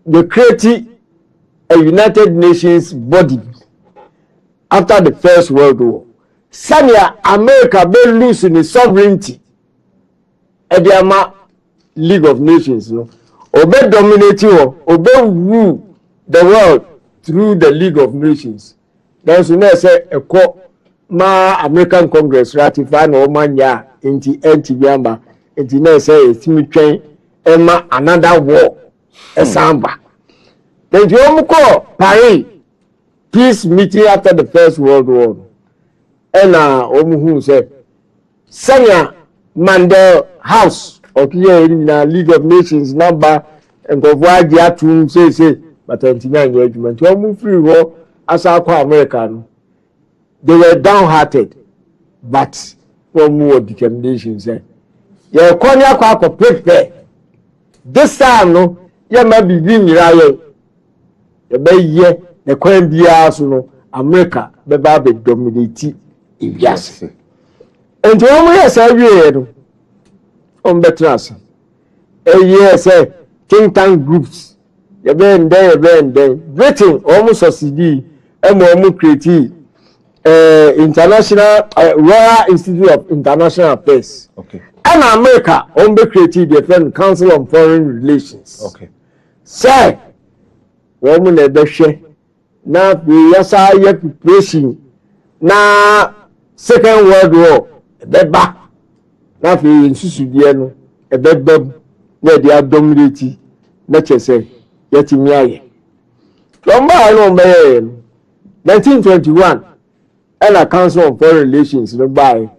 they created a United Nations body after the First World War. Sanya America be losing its sovereignty at the League of Nations, no? Obe dominating or obe rule the world through the League of Nations. That's when I say a court ma American Congress ratify no man ya into anti-biamba into na say it's me train Emma another war a samba. Then you call Paris peace meeting after the First World War. And who said Sanya Mandel House okay in the League of Nations number and go wide yatum say but 29 regiment you move free war as American they were downhearted but one more determination say yeah konya kwa prepare this time no yeah maybe be miraye the be ye the kwan bia so no America be ba be dominate yes and you yes every no on betras yes think tank groups you been there Britain almost succeed and create international Royal Institute of International Affairs. Okay. And America created the Friend Council on Foreign Relations. Okay. Say, woman be share na we yasa ye preparation na Second World War be ba na fi nsusu die no e be bam na dia dominate na chese yetimi aye lomba no be 1921 and a Council on Foreign Relations no by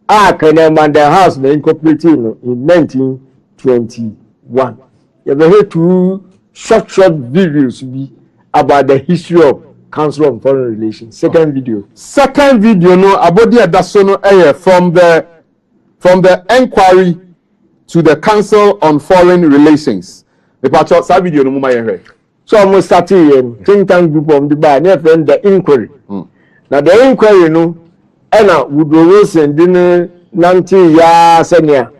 can Mandela House na incorporated in 1921 you be hear two short videos be about the history of Council on Foreign Relations. Second video no abodi adaso no from the inquiry to the Council on Foreign Relations. The part of that video no mama ye. So almost starting think tank group of the bar near friend the inquiry. Now the inquiry no Anna Woodrow Wilson didn't 90 years senior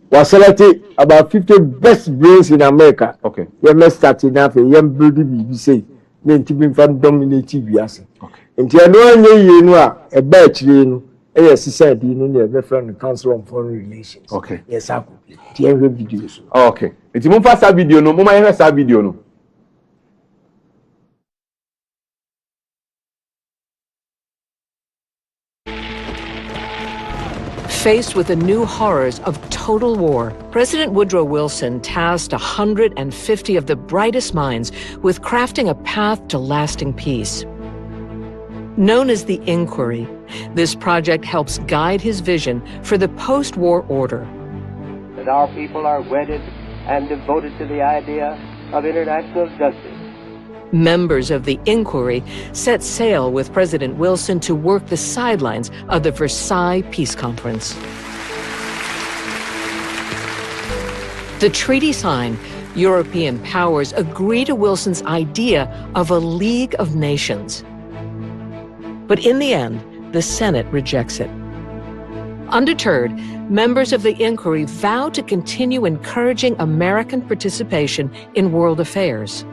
was selected about 50 best brains in America. Okay. You must start enough a young brody BBC. Then to be from dominating bias. Okay. And you know a batch in a society in the different Council on Foreign Relations. Okay. Yes, I could. Videos. Okay. It's more fast video no more video no. Faced with the new horrors of total war, President Woodrow Wilson tasked 150 of the brightest minds with crafting a path to lasting peace. Known as the Inquiry, this project helps guide his vision for the post-war order. That our people are wedded and devoted to the idea of international justice. Members of the Inquiry set sail with President Wilson to work the sidelines of the Versailles Peace Conference. The treaty signed, European powers agree to Wilson's idea of a League of Nations. But in the end, the Senate rejects it. Undeterred, members of the Inquiry vow to continue encouraging American participation in world affairs.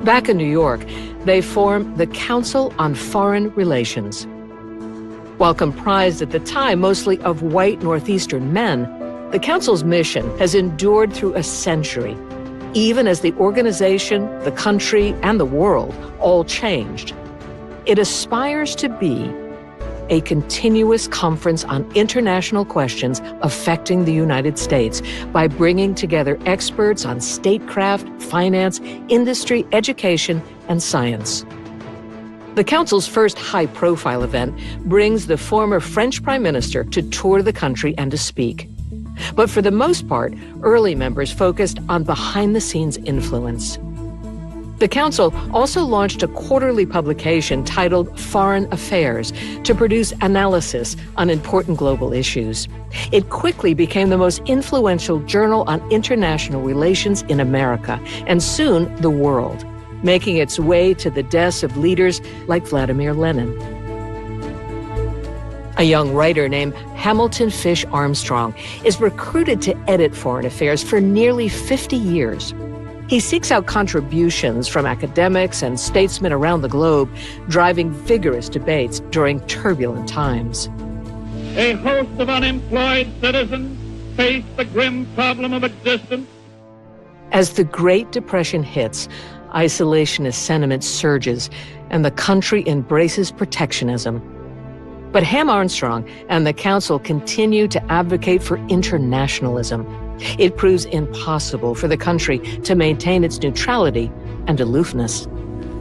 Back in New York, they form the Council on Foreign Relations. While comprised at the time mostly of white Northeastern men, the Council's mission has endured through a century, even as the organization, the country, and the world all changed. It aspires to be a continuous conference on international questions affecting the United States by bringing together experts on statecraft, finance, industry, education, and science. The Council's first high-profile event brings the former French Prime Minister to tour the country and to speak. But for the most part, early members focused on behind-the-scenes influence. The Council also launched a quarterly publication titled Foreign Affairs to produce analysis on important global issues. It quickly became the most influential journal on international relations in America, and soon the world, making its way to the desks of leaders like Vladimir Lenin. A young writer named Hamilton Fish Armstrong is recruited to edit Foreign Affairs for nearly 50 years. He seeks out contributions from academics and statesmen around the globe, driving vigorous debates during turbulent times. A host of unemployed citizens face the grim problem of existence. As the Great Depression hits, isolationist sentiment surges, and the country embraces protectionism. But Ham Armstrong and the Council continue to advocate for internationalism. It proves impossible for the country to maintain its neutrality and aloofness.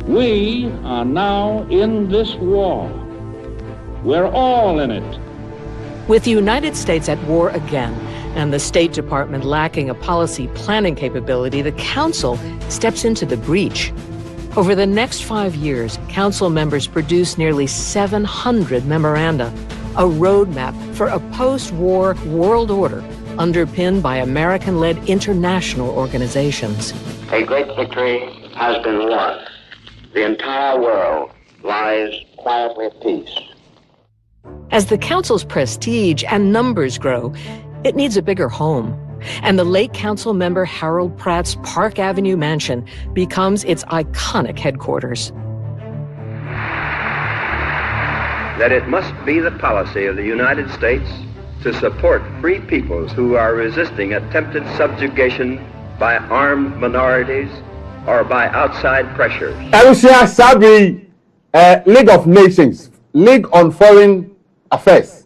We are now in this war. We're all in it. With the United States at war again, and the State Department lacking a policy planning capability, the Council steps into the breach. Over the next 5 years, Council members produced nearly 700 memoranda, a roadmap for a post-war world order underpinned by American-led international organizations. A great victory has been won. The entire world lies quietly at peace. As the Council's prestige and numbers grow, it needs a bigger home. And the late Council member Harold Pratt's Park Avenue mansion becomes its iconic headquarters. That it must be the policy of the United States to support free peoples who are resisting attempted subjugation by armed minorities or by outside pressures. Arusia Sabri, League of Nations, League on Foreign Affairs,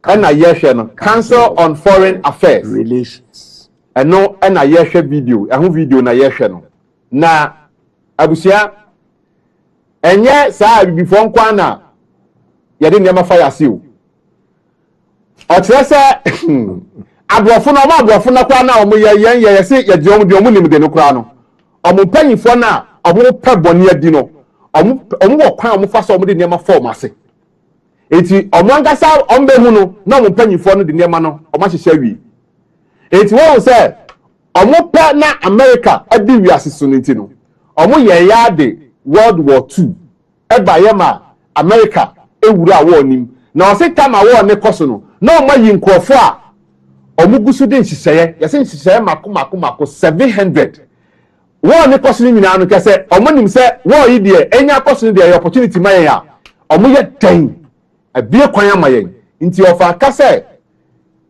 Council on Foreign Affairs Relations. And no, and a video, a video na yeshano. Na Abusia, and yet, sir, before Kwana, you didn't ever fire seal. Otrese abrofo na abrofo na kwa na omo ye se ye diom de omo nim de no kra no omo panyifo na omo pe bone adi no omo wo kwan omo fa so omo de nema form ase eti omo angasa ombe hu no na omo panyifo no de nema no omo hyehya wi eti wo se omo pe na America adi wi aseso no enti no omo ye ya de World War II eba ye ma America ewura wo nim na o se tama wo ne koso no na o ma yi nkrofo a omugusu de nhihye yese nhihye mako 700 wo ne koso ni nyina no kese omonim se wo yi de enya koso ni de opportunity mayen ya omo ye den abie kwan amayen nti ofa kase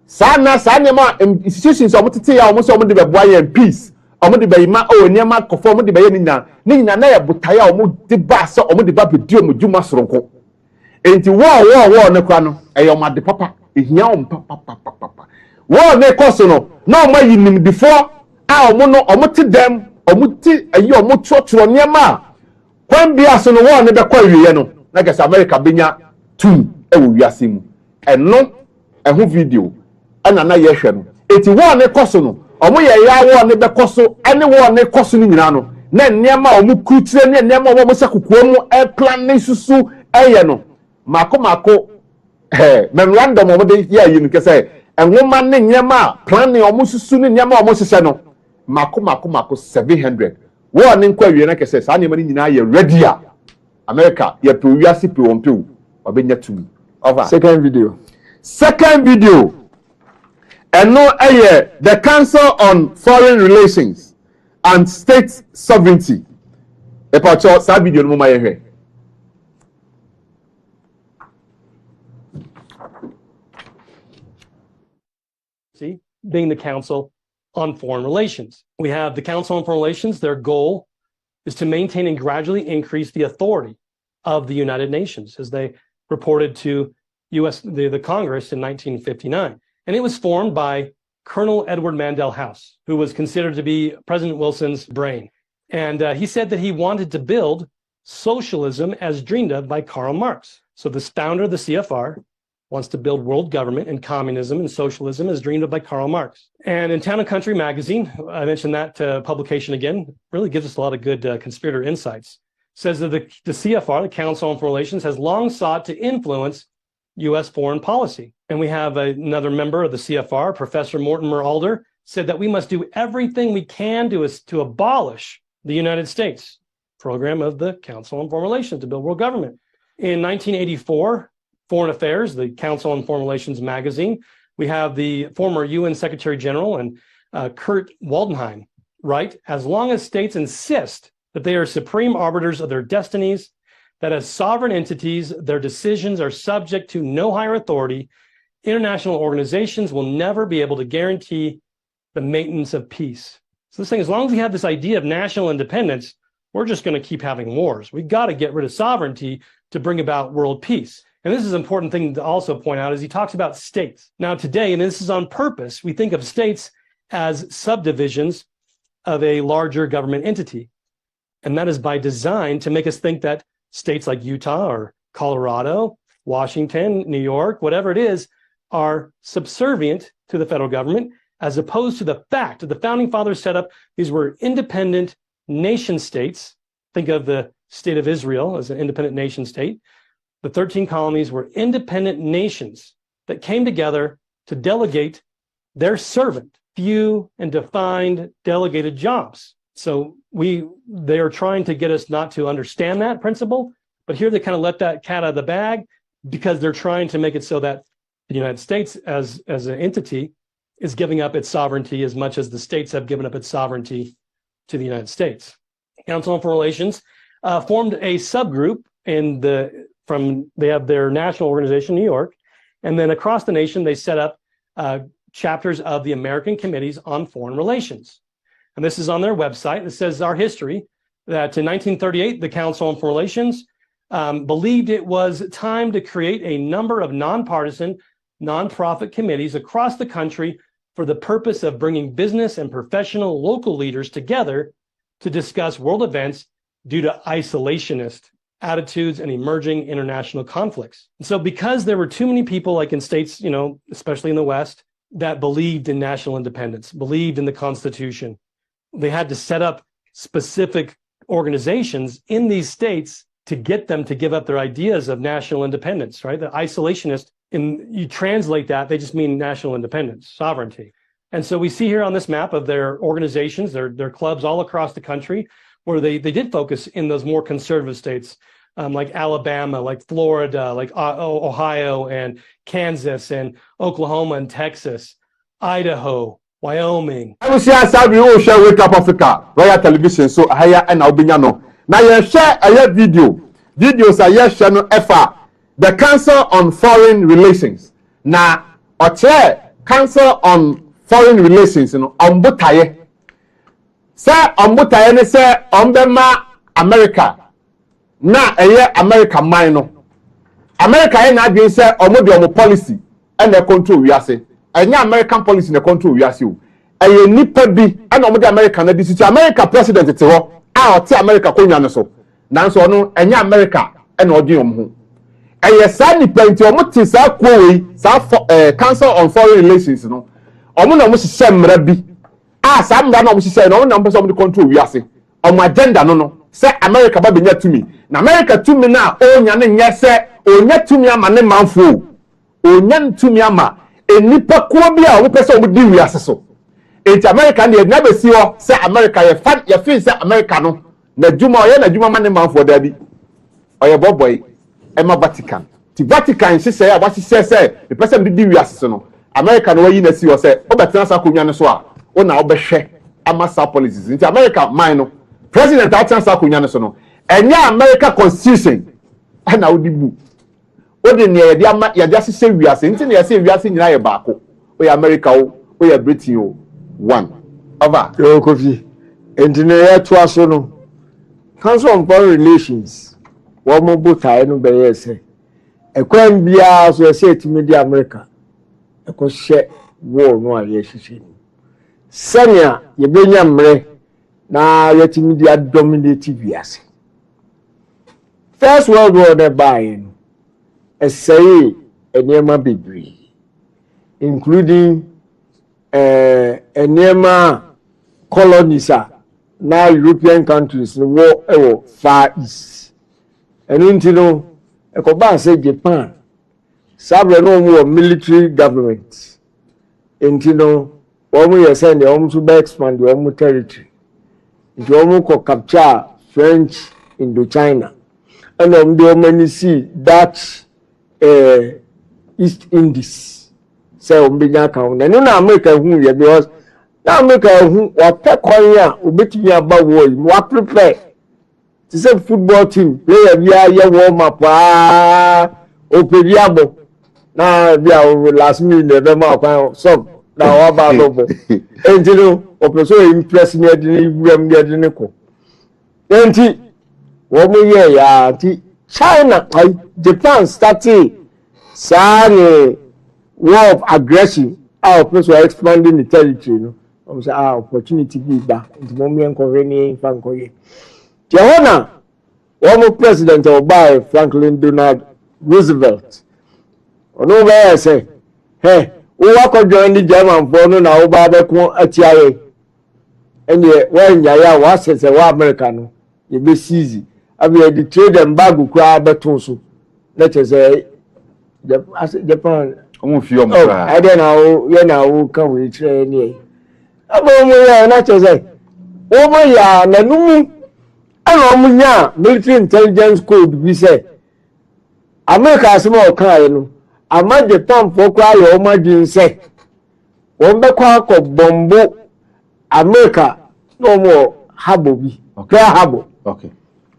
sa nyema institutions omo tete ya omo se omo de beboa ye peace omo de bayima o nyema kofo omo de baye ni nyina na ya butaya omo de ba se omo de ba bedi omo djuma soronko enti wo ne kwa no eyoma de papa ehia om papa wo ne koso no na o ma yinim difo a omo no omo te dem omo ti ayi omo trotro niema kwan bia so no wo ne be kwa wiye no na gesa America benya tum e wo wiase mu eno eho video ana na ye hwe no eti wo ne koso no omo ye ya wo ne be koso ene wo ne koso ni nyina no na niema omo kutire ne niema omo se kokoa mu e plan ne susu eye no mako memorandum omo de ya yi nke say enwoma ne nyema plan ne omo susu ne nyema omo sese no mako 700 wo ne nkwa wie na kese sa nyema ni nyina ye ready a America ye pe wiase pe won pe obenya tumi over Second video eno eye the Council on Foreign Relations and State Sovereignty e pa cho sa video no mo ma ye hwe. Being the Council on Foreign Relations. We have the Council on Foreign Relations. Their goal is to maintain and gradually increase the authority of the United Nations, as they reported to the Congress in 1959. And it was formed by Colonel Edward Mandell House, who was considered to be President Wilson's brain. And he said that he wanted to build socialism as dreamed of by Karl Marx. So this founder of the CFR wants to build world government, and communism and socialism as dreamed of by Karl Marx. And in Town and Country magazine, I mentioned that publication again, really gives us a lot of good conspirator insights. Says that the CFR, the Council on Foreign Relations, has long sought to influence U.S. foreign policy. And we have another member of the CFR, Professor Mortimer Alder, said that we must do everything we can to abolish the United States program of the Council on Foreign Relations to build world government. In 1984, Foreign Affairs, the Council on Foreign Relations magazine, we have the former UN Secretary General and Kurt Waldenheim write, as long as states insist that they are supreme arbiters of their destinies, that as sovereign entities, their decisions are subject to no higher authority, international organizations will never be able to guarantee the maintenance of peace. So this thing, as long as we have this idea of national independence, we're just going to keep having wars. We've got to get rid of sovereignty to bring about world peace. And this is an important thing to also point out, is he talks about states. Now today, and this is on purpose, we think of states as subdivisions of a larger government entity. And that is by design to make us think that states like Utah or Colorado, Washington, New York, whatever it is, are subservient to the federal government, as opposed to the fact that the founding fathers set up, these were independent nation states. Think of the state of Israel as an independent nation state. The 13 colonies were independent nations that came together to delegate their servant, few and defined delegated jobs. So they are trying to get us not to understand that principle, but here they kind of let that cat out of the bag because they're trying to make it so that the United States as an entity is giving up its sovereignty as much as the states have given up its sovereignty to the United States. Council on Foreign Relations formed a subgroup they have their national organization in New York, and then across the nation they set up chapters of the American Committees on Foreign Relations. And this is on their website. It says our history, that in 1938, the Council on Foreign Relations believed it was time to create a number of nonpartisan, nonprofit committees across the country for the purpose of bringing business and professional local leaders together to discuss world events due to isolationist attitudes and emerging international conflicts. And so because there were too many people, like in states, especially in the West, that believed in national independence, believed in the Constitution, they had to set up specific organizations in these states to get them to give up their ideas of national independence, right? The isolationist, and you translate that, they just mean national independence, sovereignty. And so we see here on this map of their organizations, their clubs all across the country, where they did focus in those more conservative states, like Alabama, like Florida, like Ohio and Kansas and Oklahoma and Texas, Idaho, Wyoming. I will share some you share Wake Up Africa, Royal Television, so higher and Albiano. Now you share a videos are share no FR, the Council on Foreign Relations. Now, Council on Foreign Relations, Ombutaye. Sir, Ombutaye ne say Ombema America. Na America minor. America na dey say omo policy and the control we are say. Enya American policy in the control we are say. Eye nipa bi and omo America na dey America president te ho. A o te America konwa no so. Nanso no enya America and odwen om ho. Eye sa nipa nti omo te sa kwoi sa Council on Foreign Relations no. Omo na omo hye mra bi. A sa mra na omo hye no na omo person omo control we are say. Omo agenda no. Say America ba benya tumi na America tumi na onya ne nya se onya tumi ama ne manfo onya tumi ama enipa ko bi a wo pese o di wiase so enti America na na besi ho say America ye fin say America no na djuma ma ne manfo da bi oye boboy e ma Vatican ti Vatican se ya wasi se the person di wiase so no America no yi na si ho say obetena sa konwa ne so a o na obehwe ama sa policies enti America mine no President Atansa kunya so no enya America Constitution na odibu odi ne ye dia ya dia se wiase nti ne ye se wiase nyina ye baako o ya America o ya Britain o one over yo kofi enti ne ye to aso no Council on Foreign Relations wo mo botae no be ye se ekwan bia so ye se etimi di America ekose war no a ye hihye senya ye benya mre na yetimi dia dominate biase First World War ne buying a say enema bebree, including enema colonies na European countries no war Far East. And you know, a say Japan, sabre no military government. And you know, we send the to expand the territory. It capture French Indochina. And the many see Dutch East Indies. Say bigger count. And in America, because now America what take Korea, ubeti about war, what prepare. It's a football team, player via warm up, Opediabo. Now, they are last minute, never some. Now, about over. And you know, also impressed me at the William Gadinico. And one year, China, Japan started saying war of aggression. Our people are expanding the territory. I'm saying, opportunity be back. It's moment convenient, Francoye. Jehona, one president by Franklin Donald Roosevelt. Ono where say, hey, we walk on join the German for no now about a TIA. And ye, when Yaya was a American, you be easy. I mean, the trade embargo crowd betonso. Let us say, Japan. I don't know, you know, come we train ye. About me, not to say, over ya, Nanumi. I military intelligence code we say America small car no ama Japan for cry o imagine say won be kwa ko bombo America no more habo bi okay habo okay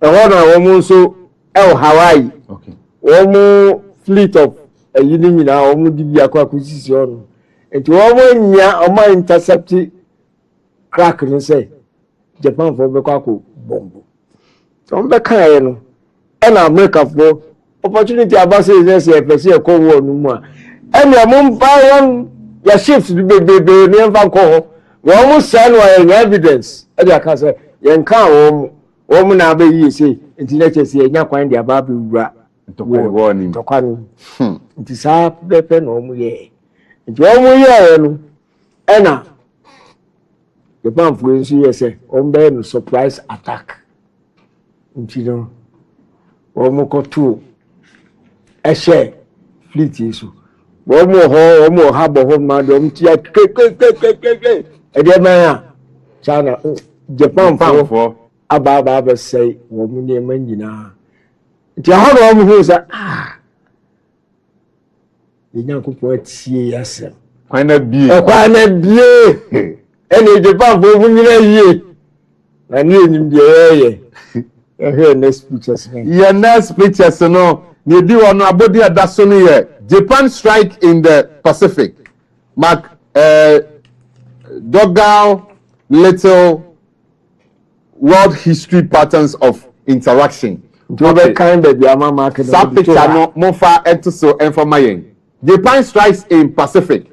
e wona won so Hawaii okay won fleet of yini na won di bi akwa kusisi ono enti won nya o ma intercept crack no say Japan for be kwa ko bombo. So I'm back here, and America for opportunity about say yes, a cold war no more. And your mom buy one your shift to be never call. We almost send one evidence. And I can say, you can't woman now be say, internet is here, you're quite the baby rat. Warning to come. It is half the pen or more. It's one more and the bomb for you say, on surprise attack. Ntido omo koto ehye fleet isu omo habo ho ma do mtia ke edema China Japan for aba say wo mu ne manyina nti ha do omo hu sa Nyankopo atie yasem kwana bie ene Japan for mu nyina yie na ni enyim de next pictures. Yeah, next pictures. No, you do on abodi adasoni here. Japan strike in the Pacific. Mark Dogal little world history patterns of interaction. Okay. Kind of Some picture no mofa etoso informayen. Japan strikes in Pacific.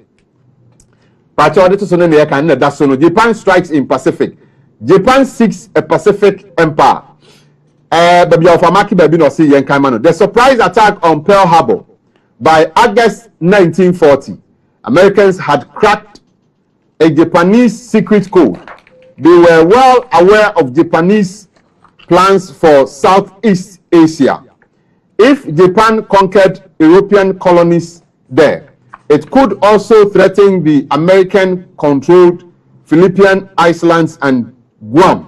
Japan strikes in Pacific. Japan seeks a Pacific empire. The surprise attack on Pearl Harbor by August 1940, Americans had cracked a Japanese secret code. They were well aware of Japanese plans for Southeast Asia. If Japan conquered European colonies there, it could also threaten the American-controlled Philippine Islands and Guam.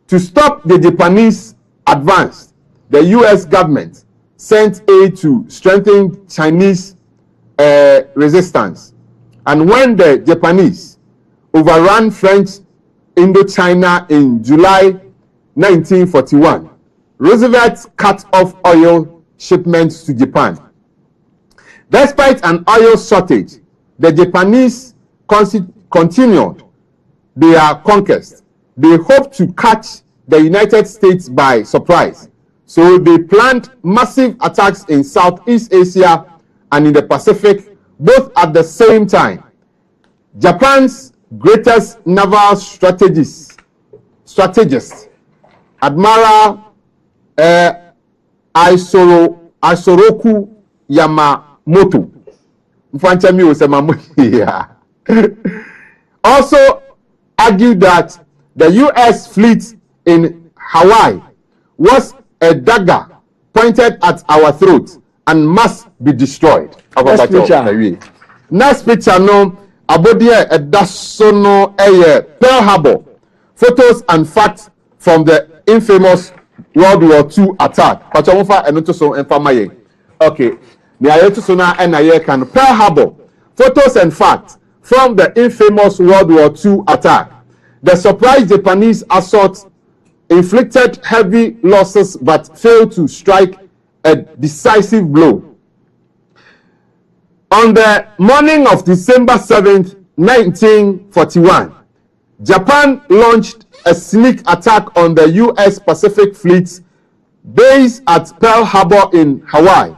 To stop the Japanese advance, the U.S. government sent aid to strengthen Chinese resistance. And when the Japanese overran French Indochina in July 1941, Roosevelt cut off oil shipments to Japan. Despite an oil shortage, the Japanese continued their conquest. They hoped to catch the United States by surprise. So they planned massive attacks in Southeast Asia and in the Pacific, both at the same time. Japan's greatest naval strategist, Admiral Isoroku Yamamoto. Mfanchami Osemamoto. Also argued that the U.S. fleet in Hawaii was a dagger pointed at our throats and must be destroyed. Next picture no abodie edasono Pearl Harbor. Photos and facts from the infamous World War II attack. Pachamofa enotoso enfamaye. Okay. Ni ayetoso na enaye kan Pearl Harbor. Photos and facts from the infamous World War II attack. The surprise Japanese assault inflicted heavy losses but failed to strike a decisive blow. On the morning of December 7th, 1941, Japan launched a sneak attack on the U.S. Pacific Fleet based at Pearl Harbor in Hawaii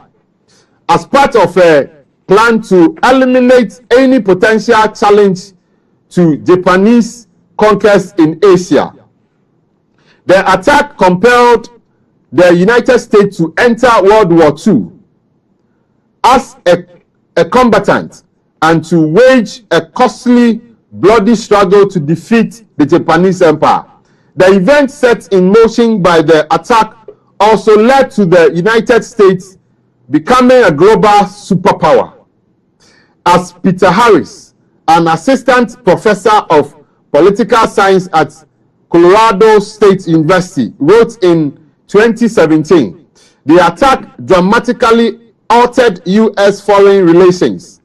as part of a plan to eliminate any potential challenge to Japanese conquest in Asia. The attack compelled the United States to enter World War II as a combatant and to wage a costly, bloody struggle to defeat the Japanese Empire. The event set in motion by the attack also led to the United States becoming a global superpower. As Peter Harris, an assistant professor of political science at Colorado State University, wrote in 2017, the attack dramatically altered U.S. foreign relations,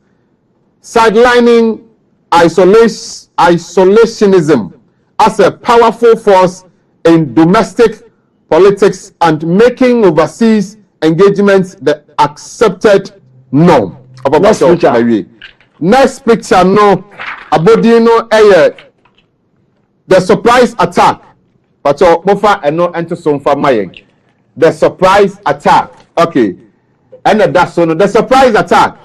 sidelining isolationism as a powerful force in domestic politics and making overseas engagements the accepted norm. Next picture no abodino the surprise attack. Pacho mofa eno ento somfa mayeng. The surprise attack. Okay. And that's so the surprise attack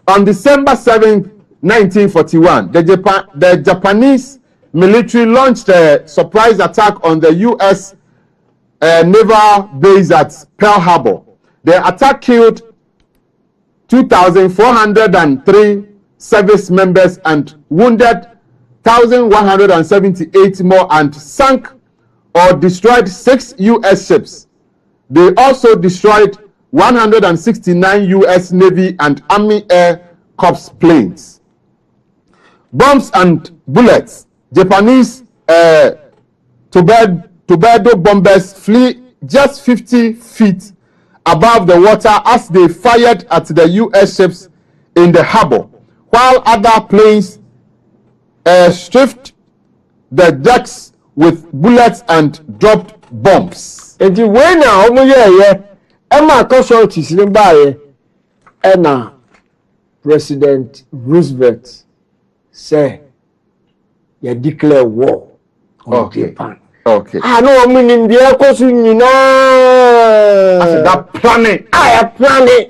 on December 7th, 1941. The Japanese military launched a surprise attack on the U.S. naval base at Pearl Harbor. The attack killed 2,403 service members and wounded 1,178 more and sank or destroyed 6 U.S. ships. They also destroyed 169 U.S. Navy and Army Air Corps planes. Bombs and bullets. Japanese torpedo bombers flew just 50 feet above the water as they fired at the U.S. ships in the harbor, while other planes strafed the decks with bullets and dropped bombs. And the way now, Emma casualties in Baye, Emma President Roosevelt say, you declare war on Japan. Okay. I know meaning the echoes in I said that planning. I am planning.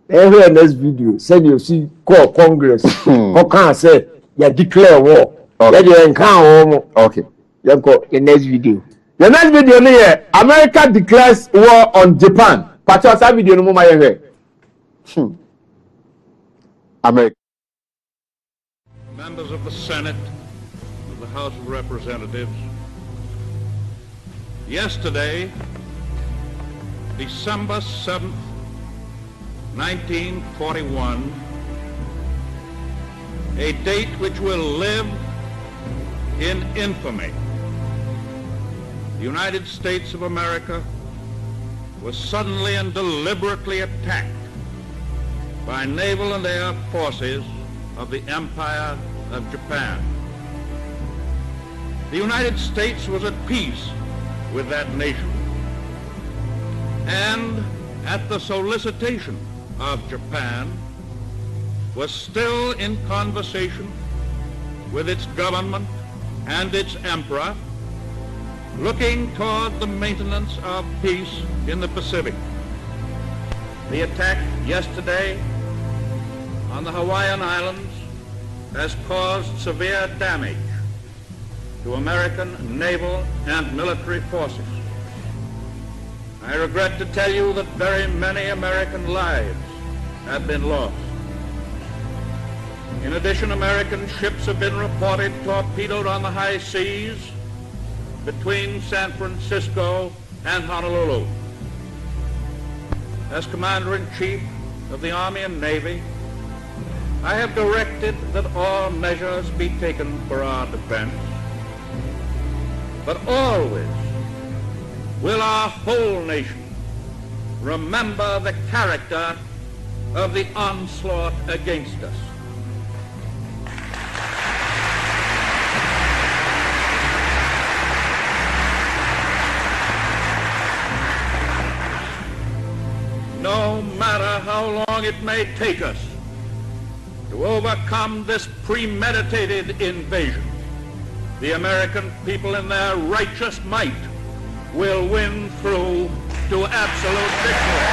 Every next video said you see call Congress. How can I say you declare war? Let you encounter. Okay. You go the next video. The next video here, America declares war on Japan. Pacha video no more here. America. Members of the Senate, of the House of Representatives, yesterday, December 7th, 1941, a date which will live in infamy. The United States of America was suddenly and deliberately attacked by naval and air forces of the Empire of Japan. The United States was at peace with that nation, and at the solicitation of Japan was still in conversation with its government and its emperor, looking toward the maintenance of peace in the Pacific. The attack yesterday on the Hawaiian Islands has caused severe damage to American naval and military forces. I regret to tell you that very many American lives have been lost. In addition, American ships have been reported torpedoed on the high seas between San Francisco and Honolulu. As Commander-in-Chief of the Army and Navy, I have directed that all measures be taken for our defense. But always will our whole nation remember the character of the onslaught against us. No matter how long it may take us to overcome this premeditated invasion, the American people in their righteous might will win through to absolute victory.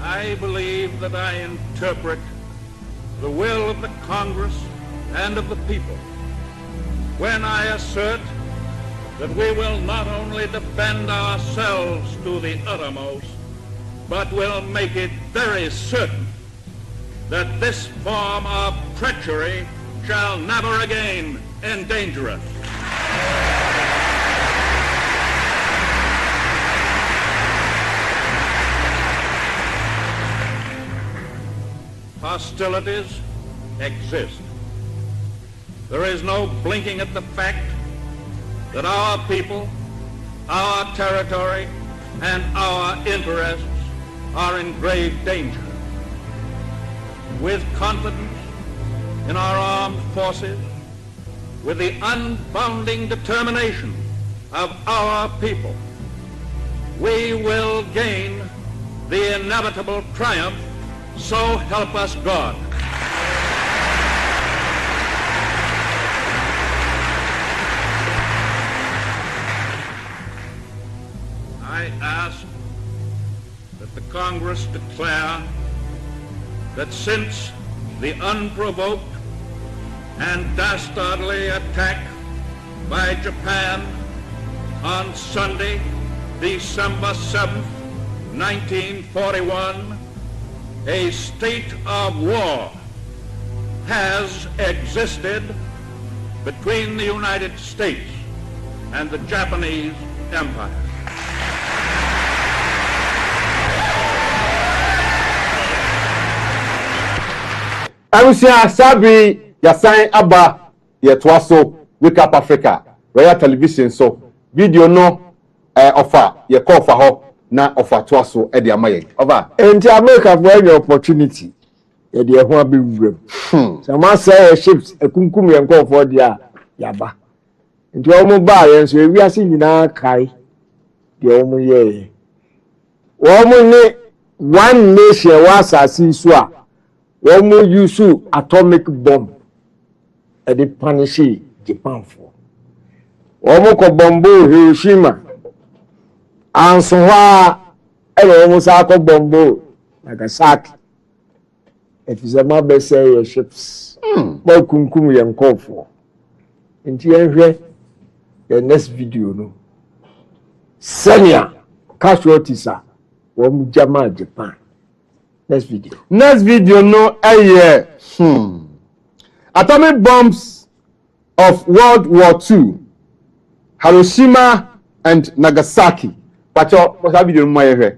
I believe that I interpret the will of the Congress and of the people when I assert that we will not only defend ourselves to the uttermost, but will make it very certain that this form of treachery shall never again endanger us. Hostilities exist. There is no blinking at the fact that our people, our territory, and our interests are in grave danger. With confidence in our armed forces, with the unbounding determination of our people, we will gain the inevitable triumph. So help us God. I ask that the Congress declare that since the unprovoked and dastardly attack by Japan on Sunday, December 7th, 1941, a state of war has existed between the United States and the Japanese Empire. Arusia Sabi Yasan Abba Yetwaso Wake Up Africa Royal Television so video no offer ye call for her na offer twaso e de amaye over enti America for any opportunity ye de ho abi wurem some say ships ekunkum ye call for dia yaba enti omo ba ye so ewiase nyina kai de omo ye omo ni one nation was asisi a omo use atomic bomb e de punish Japan for omo ko bombo Hiroshima anso ha elo musa ko bombo Nagasaki it is a mabe say your ships bo kunkum ye nkofo nti enhwe the next video no senior casualties are wo jama Japan next video no atomic bombs of World War II, Hiroshima and Nagasaki. Pacho, what's that video my here?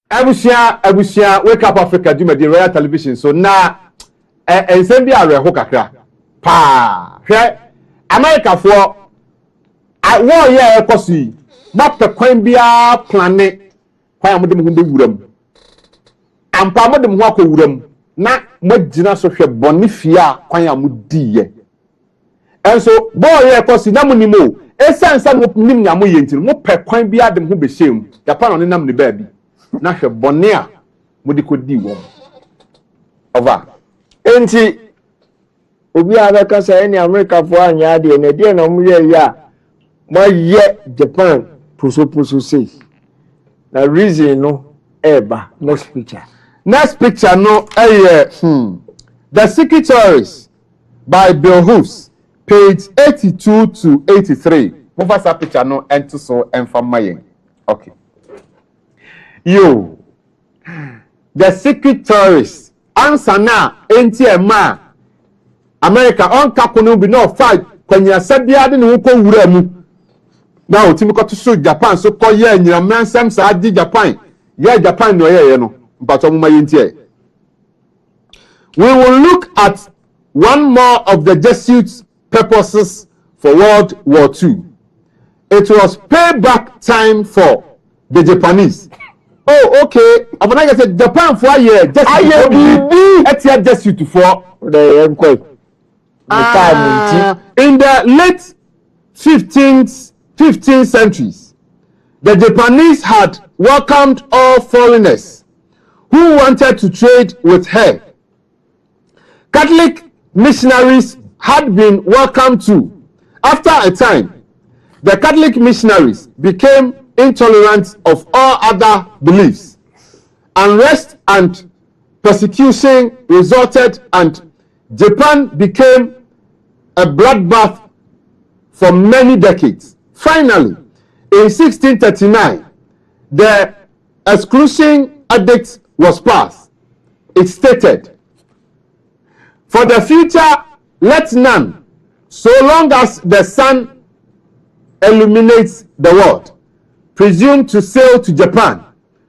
Abusia Wake Up Africa the Royal Television so na ensem bi areho kakra pa hwe America for war ye ekosi na pekwan bia plane kwan amode mu wuram ampa amode mu akowuram na magina so hwe boni fia kwan amudi ye enso boy ye ekosi na munimo esansa nim nyamo ye ntiri mo pekwan bia dem ho behiem Japan on nam ne baabi na hwe boni a modi kodi wo over enti obi abeka say ni America fo anya de na de na mo ye ya mo ye Japan puso say na reason no eba next picture no The Secret Tourist by Bill Hooves page 82 to 83 move that picture no ento so enfamayen okay yo The Secret Tourist answer na enti ema America on kakono bi no fight kwanya sabia de ne wo ko wura mu na otimi ko to so Japan so ko ye nyiramansam sa adi Japan ye Japan no ye no mpato mo mayenti e. We will look at one more of the Jesuits' purposes for World War II. It was payback time for the Japanese. Oh, okay. I'm going to say Japan for a year. Jesuit for in the late 15th centuries, the Japanese had welcomed all foreigners who wanted to trade with her. Catholic missionaries had been welcomed too. After a time, the Catholic missionaries became intolerant of all other beliefs. Unrest and persecution resulted, and Japan became a bloodbath for many decades. Finally, in 1639, the Exclusion Edict was passed. It stated, "For the future, let none, so long as the sun illuminates the world, presume to sail to Japan,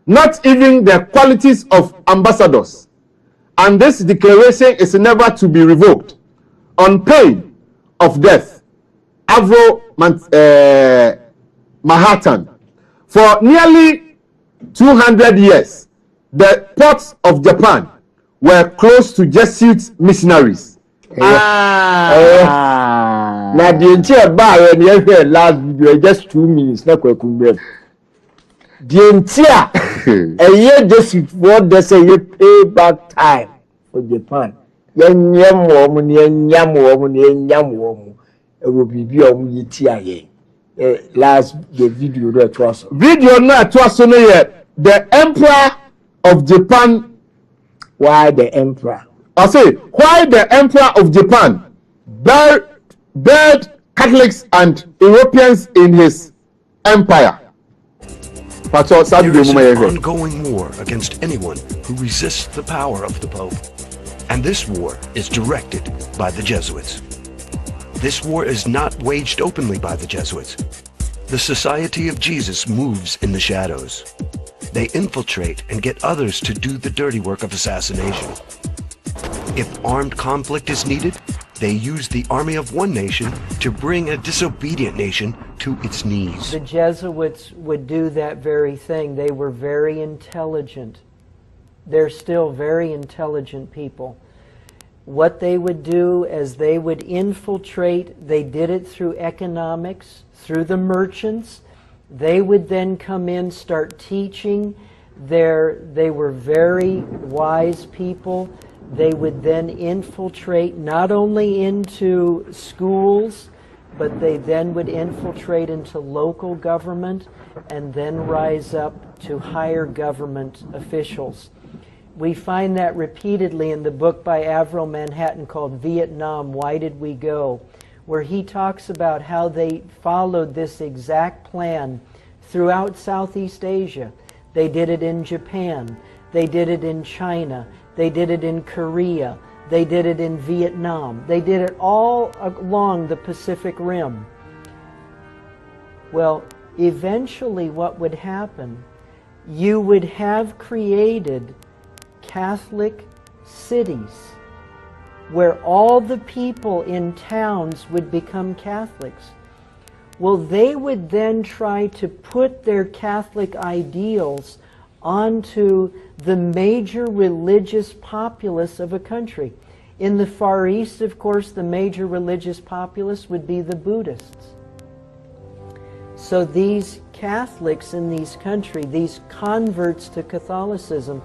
not even the qualities of ambassadors. And this declaration is never to be revoked on pain of death." Avro Manhattan. For nearly 200 years, the ports of Japan were close to Jesuit missionaries. Now the entire bar and the last video just 2 minutes. Not quite the entire a year Jesuit what they say you pay back time for Japan. Yam woman, yam woman, it will be last the video that was video not was yet. The Emperor of Japan. Why the Emperor? I say, why the Emperor of Japan buried Catholics and Europeans in his empire? There is an ongoing war against anyone who resists the power of the Pope. And this war is directed by the Jesuits. This war is not waged openly by the Jesuits. The Society of Jesus moves in the shadows. They infiltrate and get others to do the dirty work of assassination. If armed conflict is needed, they use the army of one nation to bring a disobedient nation to its knees. The Jesuits would do that very thing. They were very intelligent. They're still very intelligent people. What they would do is they would infiltrate. They did it through economics, through the merchants. They would then come in, start teaching. They were very wise people. They would then infiltrate not only into schools, but they then would infiltrate into local government and then rise up to higher government officials. We find that repeatedly in the book by Avril Manhattan called Vietnam, Why Did We Go?, where he talks about how they followed this exact plan throughout Southeast Asia. They did it in Japan. They did it in China. They did it in Korea. They did it in Vietnam. They did it all along the Pacific Rim. Well, eventually what would happen, you would have created Catholic cities where all the people in towns would become Catholics. Well, they would then try to put their Catholic ideals onto the major religious populace of a country. In the Far East, of course, the major religious populace would be the Buddhists. So these Catholics in these countries, these converts to Catholicism,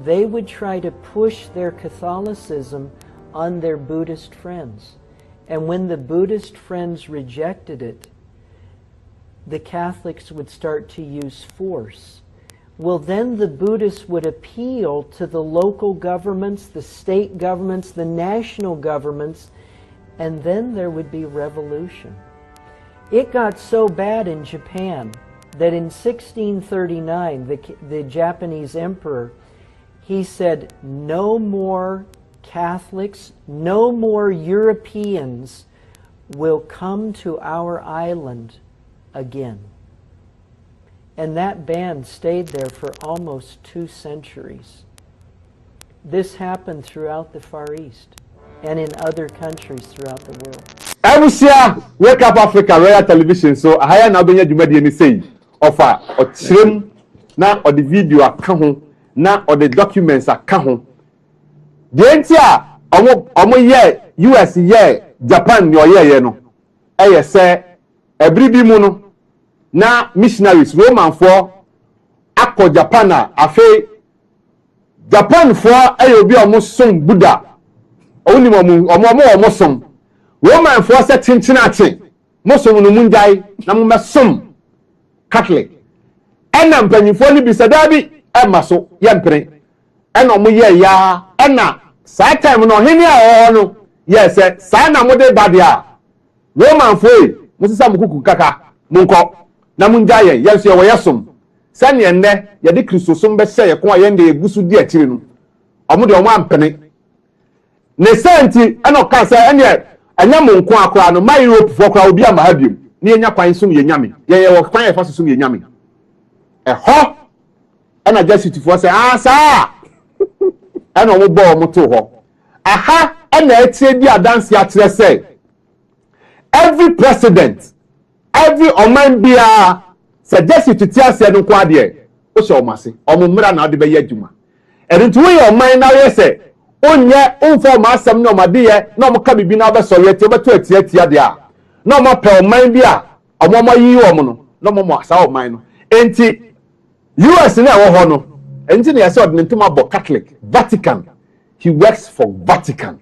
they would try to push their Catholicism on their Buddhist friends. And when the Buddhist friends rejected it, the Catholics would start to use force. Well, then the Buddhists would appeal to the local governments, the state governments, the national governments, and then there would be revolution. It got so bad in Japan that in 1639, the Japanese emperor, he said, no more Catholics, no more Europeans will come to our island again. And that ban stayed there for almost 2 centuries. This happened throughout the Far East and in other countries throughout the world. Abusia, Wake Up Africa Royal Television. So I have now been able say offer or trim now or the video account now or the documents account. The entire year US year Japan your year no. I say every bimuno na missionaries Roman for akọ Japan afe Japan for ayobi omosom Buddha oni omosom Roman for set tintinati mosom no munjai na momesom Catholic ena mpanyifo ni bisadabi emaso yempere ena omoye ya ena saa time no hini a no yes saa na mode badia Roman for musisa mukuku kaka munko na munjaye yeso ye yesom sane enne ye de Kristosom be se ye ko aye nde egusu di atiri no omo de omo ampene ne senti ena ka se ene anya monko akora no my Europe for kora obi ama habiem ne enya kwan sum ye nyame ye wo kwan ye fa sum ye nyame ho ena just for say sa ena omo bo omo to ho aha ena etie di adanse atere say every president every oman bia suggest to tia se no kwa de o se omase omumra na de be yadwuma erintu we oman na we se onye onfo ma asem na omade ye na omka bibi na be so ye tie beto atia de a na omo pe oman bia omo yi omo no na omo asa oman no enti US na wo ho no enti na yese odne ntuma bo Catholic Vatican he works for Vatican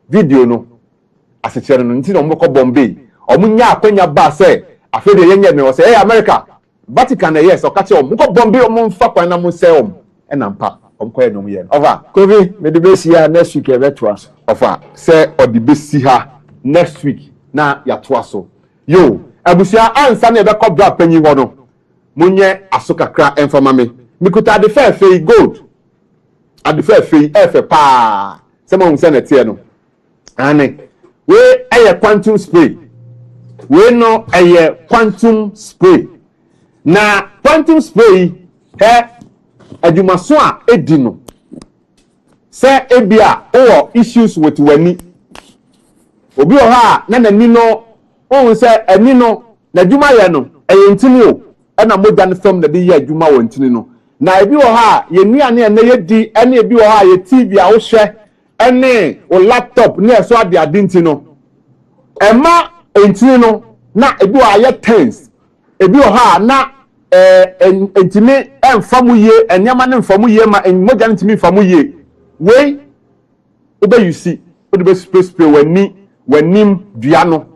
video no asechere no enti na omo ko Bombay omunya akwanya ba se afede yenye me wo se America Vatican na yes okache omko Bombay omfa kwan na mo se enampa omko ye no ye over Kobi me de besi ha next week e beto aso over se odi besi ha next week na ya to aso yo abusia ansa na e be kobra panyi ho no munye asoka kra enfama me mikuta de fe gold ade fe efe pa se mo hunse na tie no ane we eye quantum spray we no eye quantum spray na quantum spray he adumaso a edi no se ebia o issues with wani obi o ha na nani no o se ani no na adwuma ye no eye ntini o na moja ne fam na de ye adwuma wo ntini no na ebi o ha ye nuane na ye di ene ebi o ha ye TV a wo hwe ene o laptop ne eso ade adinti no ema entini no na ebi o aye tense ebi o ha na entimi emfamu ye enyama ne mfamu ye ma moja ne ntimi mfamu ye we obe you see o de spray wanim dua no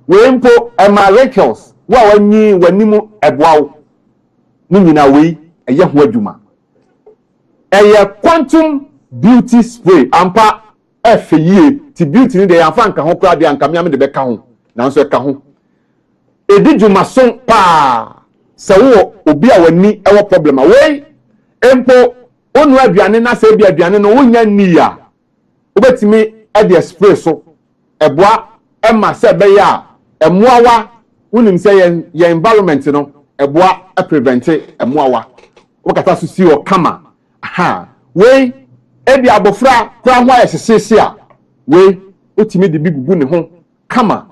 we mpo ema Rachels wa wanyi wanimu ebwawo ni nyina we eye ho adwuma eye quantum beauty spray ampa efeye ti beauty ni de yanfa nka ho kra de anka me de beka ho nanso eka ho edi dwuma so pa se wo obi a wani ewo problem we empo onu aduane na se bi aduane no wonya ni a obetimi e de spray so ebwa ema se be ya emuawa unim say your environment no eboa prevent emuawa wakata so si o kama aha we ebi abofra kura ho ayesese a we otimi de bigugu ne ho kama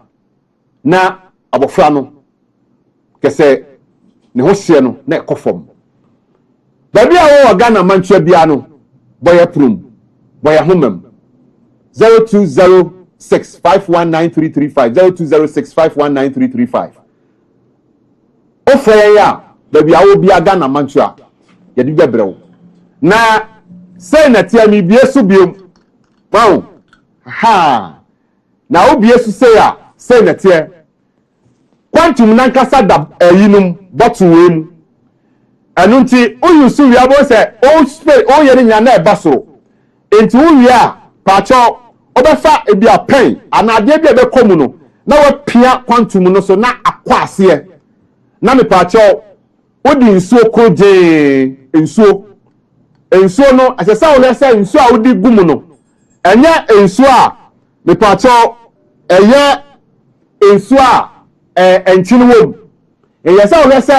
na abofra no kese ne ho hye no na ekofom baby a wo Ghana mantua bia no boya prum boya homem 0206519335 0206519335 ofre ya baby a wo bia Ghana mantua ye di gbebrewo na say na tia mi bie so biom wow ha na wo bie so say na tia quantum nankasa da yinum bottle wem anunti oyusu wi abo se o spray o yere nya na e basoro enti wo wi a pacho obefa ebi a pen anade bi e be komu no na wa pia quantum no so na akwase na me pacho odi nsuo koje nsuo no asesa wo lese nsuo a odi gumu no enye nsuo a me pacho eye nsuo a enchini wom yesa wo lese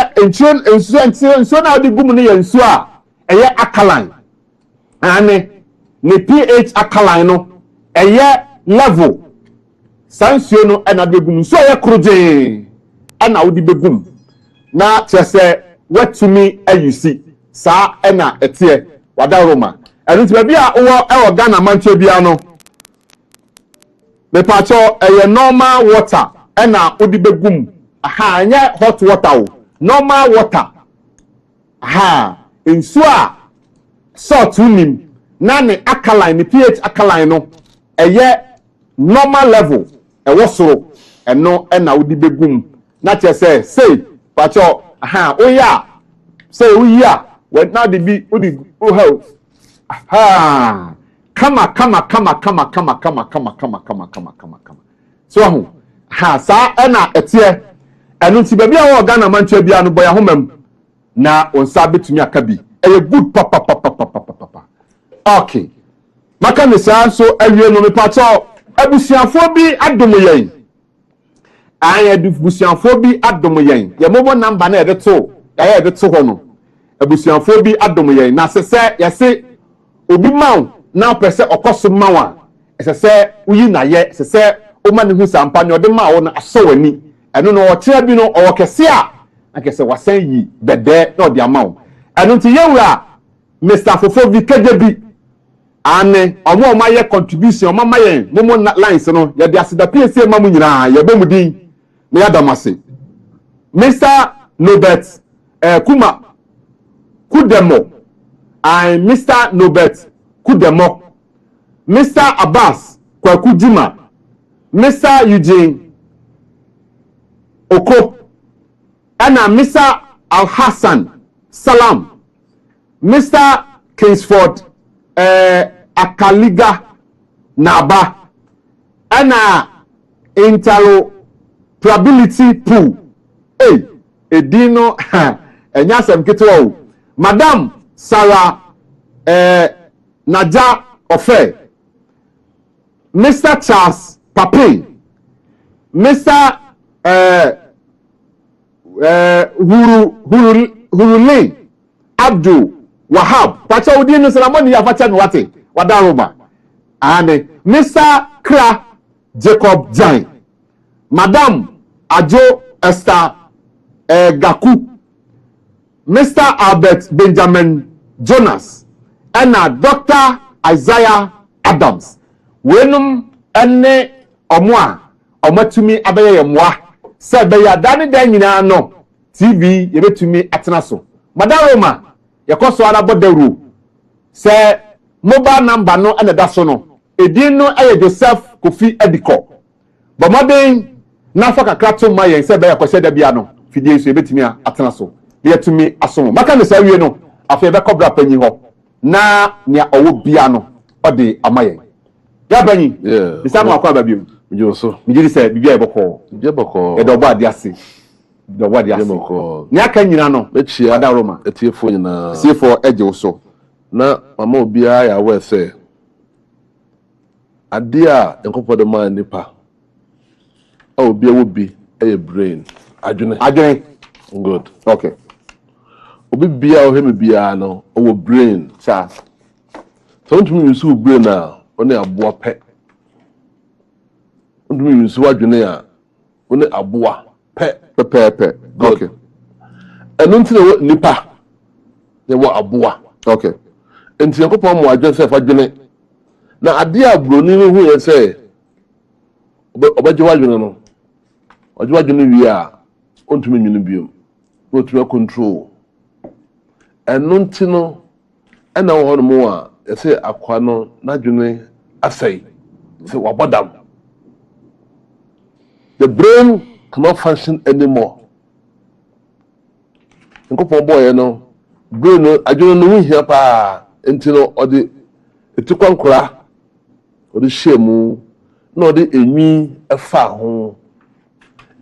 nsuo na odi gumu no ye nsuo a eye alkaline ane ne pH alkaline no eye level sansuo no na be gumu nsuo ye kroje na odi begum na chese watumi ayusi sa na etie wada Roma enu ti bia wo Ghana manche bia no me pacho eye normal water na odi begum aha anya hot water o normal water aha nsuo a salt unim na ne alkaline ne pH alkaline no eye normal level wo soro eno na odi begum na chese say pacho aha oya say oya when now the be o help aha kama so ahu ha sa na etie enu ti baby a wo Ghana mantua bia no boya homam na onsa betumi akabi eye good papa okay maka ne sa so awie no me pacho abusiafo bi adomo yen aya busiafo bi adomo yen ye momo number na edeto ya edeto ho no abusiafo bi adomo yen na sese yese obi maw na pese okoso mawa sese uyi na ye sese o ma ne hu sampa ne ode mawo na aso wani eno no o kire bi no o kese a akese wasan yi bede na ode amawo eno nti yewura Mr. Fofo vi kejebi ane omo ma ye contribution omo ma ye momo lines no ye de asida PSA mamu nyina ye bom din me yadamase Mr. Nobet Kuma Kudemo and Mr. Nobet Kudemo Mr. Abbas Kwakujima Mr. Eugene Oko and Mr. Al Hassan Salam Mr. Kingsford Akaliga Naba and interoperability pool edino enya sem ketewa Madam Sarah Naja Ofe Mr. Charles Pape Mr. Hurule Abdul Wahab pacha odi no ceremony ya facha no wate wada Roma ane Mr. Kra Jacob Jain Madam Ajo Esther Gaku Mr. Albert Benjamin Jonas and Dr. Isaiah Adams wenum ene omwa omatumi abeye yemwa se beya dani dan nyina no TV yebetumi atena so Madam Roma yakoso ara bodaru se mobile number no ene da so no edin no eye Joseph Kofi Ediko bomoden na fa kakra to mayen se beya kwose da bia no fidie so yebetumi atena so yetumi aso maka ne sa wie no afa be kobra panyi ho na nia owo bia no ode amayen ya banyi bisa ma kwa babiem Yo so. Mijiri se bibia eboko. Bibia boko. Edobo adiase. Edobo adiase. Ni aka nyina no. Echia Ada Roma. Etiefo nyina. Siefo eje so. Na mama obia ya we se. Ade a enkopo de man nipa. A obia wo bi e brain. Adwene. Adwene. Good. Okay. obi bia o hemi bia no o brain sa so ntumi use brain a one aboa pɛ ntumi use wadwene a one aboa pɛ okay eno ntine nipa ne wo aboa okay enti yakopɔ mo adwen sɛ fa dwene na ade a broni no hu yɛ sɛ obagye wadwene no ɔgye wadwene wie a ontumi nwene biom ontumi control eno ntino ɛna wo hɔ no mo a yɛsɛ akwa no n'adwene asɛe sɛ wabɔdam the brain cannot function anymore nkɔpɔ bɔɔyɛ no brain no adwene no ho hia paa nti no ɔde etikwankora ɔde hyɛ mu na ɔde enwi ɛfa ho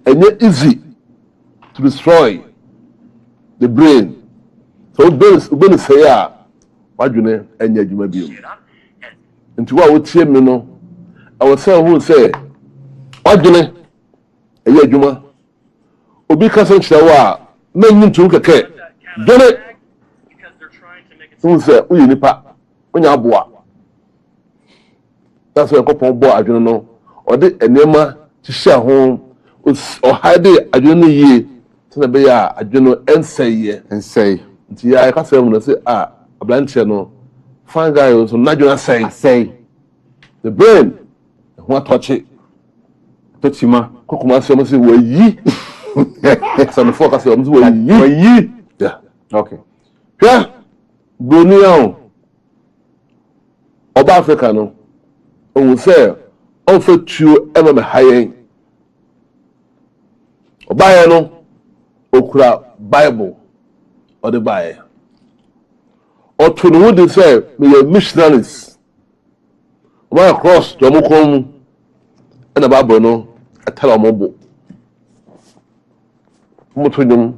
ɛnyɛ easy to destroy the brain so brain say a wadwene ɛnyɛ adwuma bio nti wa wotie me no ɛwɔ sɛ hu sɛ wadwene ɛyɛ adwuma obi ka sɛ nkyerɛ wo a na nyi ntum kɛkɛ dwene hu sɛ woyɛ nipa wonya aboa na sɛ nkɔpɔn bɔ adwene no ɔde nneɛma hyehyɛ ho ɔhaide adwene no yie sɛnɛ bɛyɛ a adwene no ɛnsɛe nti yɛ ka sɛ mu no sɛ a abranteɛ no fine guy so n'adwene asɛe the brain ho atɔkye tɔkyima kɔkɔma sɛ mo sɛ wayi sanfoɔ ka sɛ mo sɛ wayi yeah okay hwɛ broni a ɔba Africa no ohun sɛ ɔmfa tuo ɛma me ha yɛn ɔbaeɛ no okura Bible ɔde baeɛ ɔto ne ho de sɛ meyɛ missionaries ɔmayɛ cross to ɔmo kɔn mu ɛna Bible no ɛtara ɔmo bo ɔmo to nnwom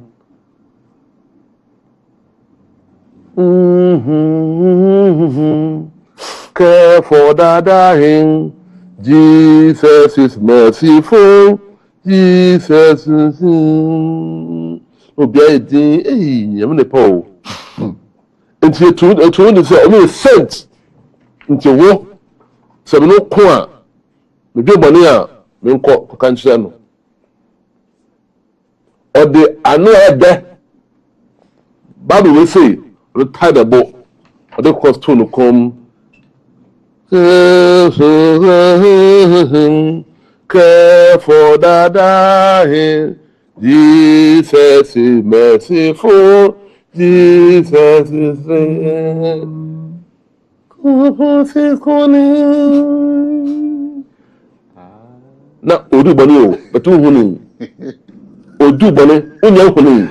care for dying. Jesus is merciful. Jesus is obi din nyame ne pa o nti etu ne sɛ ɔmo sent nti wo sɛ me no ko a me dwe bɔne a me nkɔ ka nkyerɛ no ɔde ano ɛbɛ Bible we say ɔde tie the bow ɔde cross to no kom care for the dying. Jesus is merciful. Jesus is na odu bani o betu huni odu bani unya huni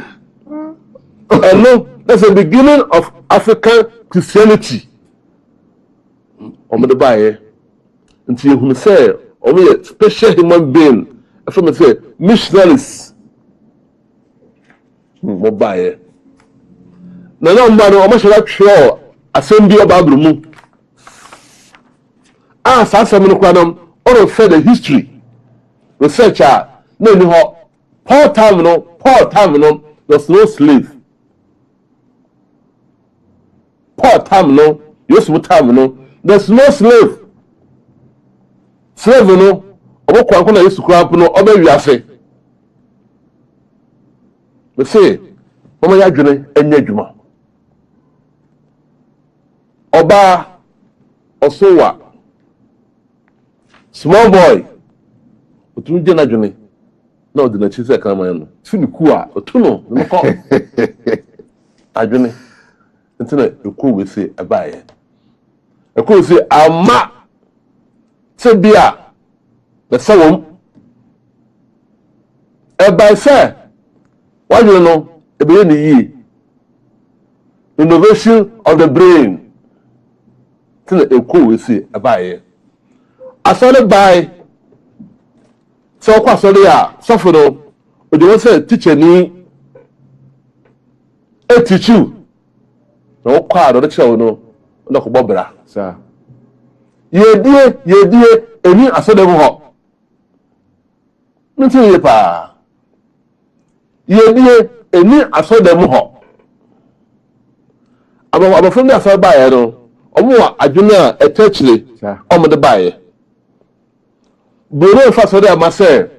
and no that's the beginning of African Christianity omo de bae nti ehunu say omo ye special human being after say missionaries mo bae na mba no omo shara twa asem bi oba abru mu sa asem no kwa no all for the history researcher na ni ho Paul time no there's no slave Paul time no Yusuf time no there's no slave slave no obo kwanko na Yesu kura no oba wiase we say mama ya dwene anya dwuma oba osowa small boy otu je na dwene na odi na chise kan man no fini ku a otu no no ko adwene ntina eko we say abaye eko say ama tebia the sawom by say what you know the innovation of the brain tina eko we say abaye asole by so kwa sole a soforo o de say teacher ni e teach you no kwa do chew no na ko bobra sa yedie eni asode mu ho nti ye pa yedie eni asode mu ho I'm from there for buy no. Omo adwuna etechire omo de buy. Bro fa so there ma say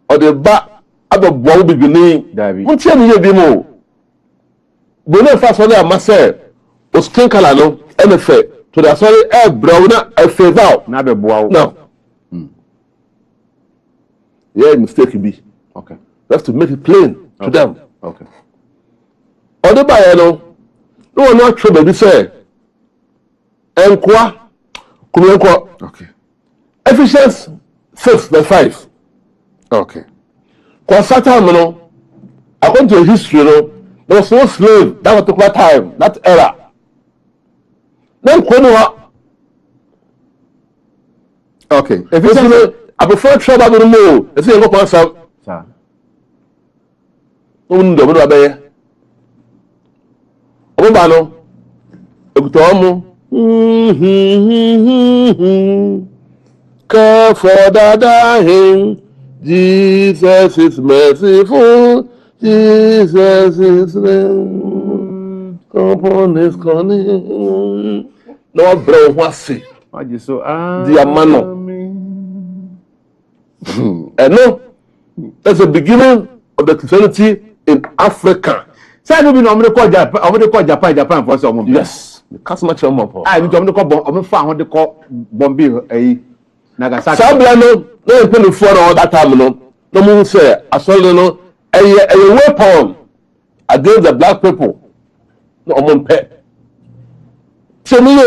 o de ba ababo bibini. Mo tie me bi mo. Bro fa so there ma say o skin color no emefe to the sorry brown na e favor na be boa. No. Yeah, mistake be. Okay. We have to make it plain to them. Okay. Other buyer no one not trouble be say enkwa kumenko. Okay. Ephesians 6:5. Okay. Cause that time no, according to history no, there was no slave that particular time, that era. Then kono. Okay. Ephesians I prefer trouble with more. I say go pass out. Sir. Ndo mo abaye. Omo ba no. Ekuto omo. Care for that him. Jesus is merciful. Jesus is upon his corner. No bro wasi. Aji so Di amano. And no, that's the beginning of the Christianity in Africa. Say no be no me call Japan for some. Yes, the customer chairman for. Ah, me to me call bon, fa ho de call Bombay Nagasaki. Sabla no pay for all that time no. No mo say asole no a weapon against the black people. No mo pay. So me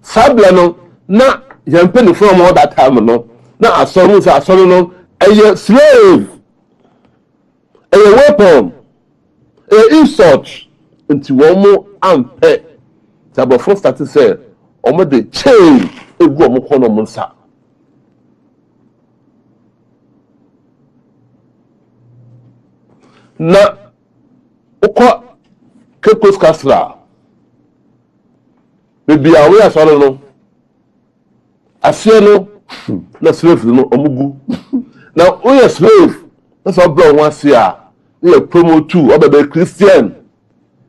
Sabla no na yan pay for all that time no. Na asole no a slave. A weapon. A insult into one more ampere. Tabo first started say, "Omo de chain e go omo kono monsa." Na okwa Kekos Castra. Maybe awe asoro no. Asie no na slave no omugu. Now we slave. That's all blow one see. You promo two, or be Christian.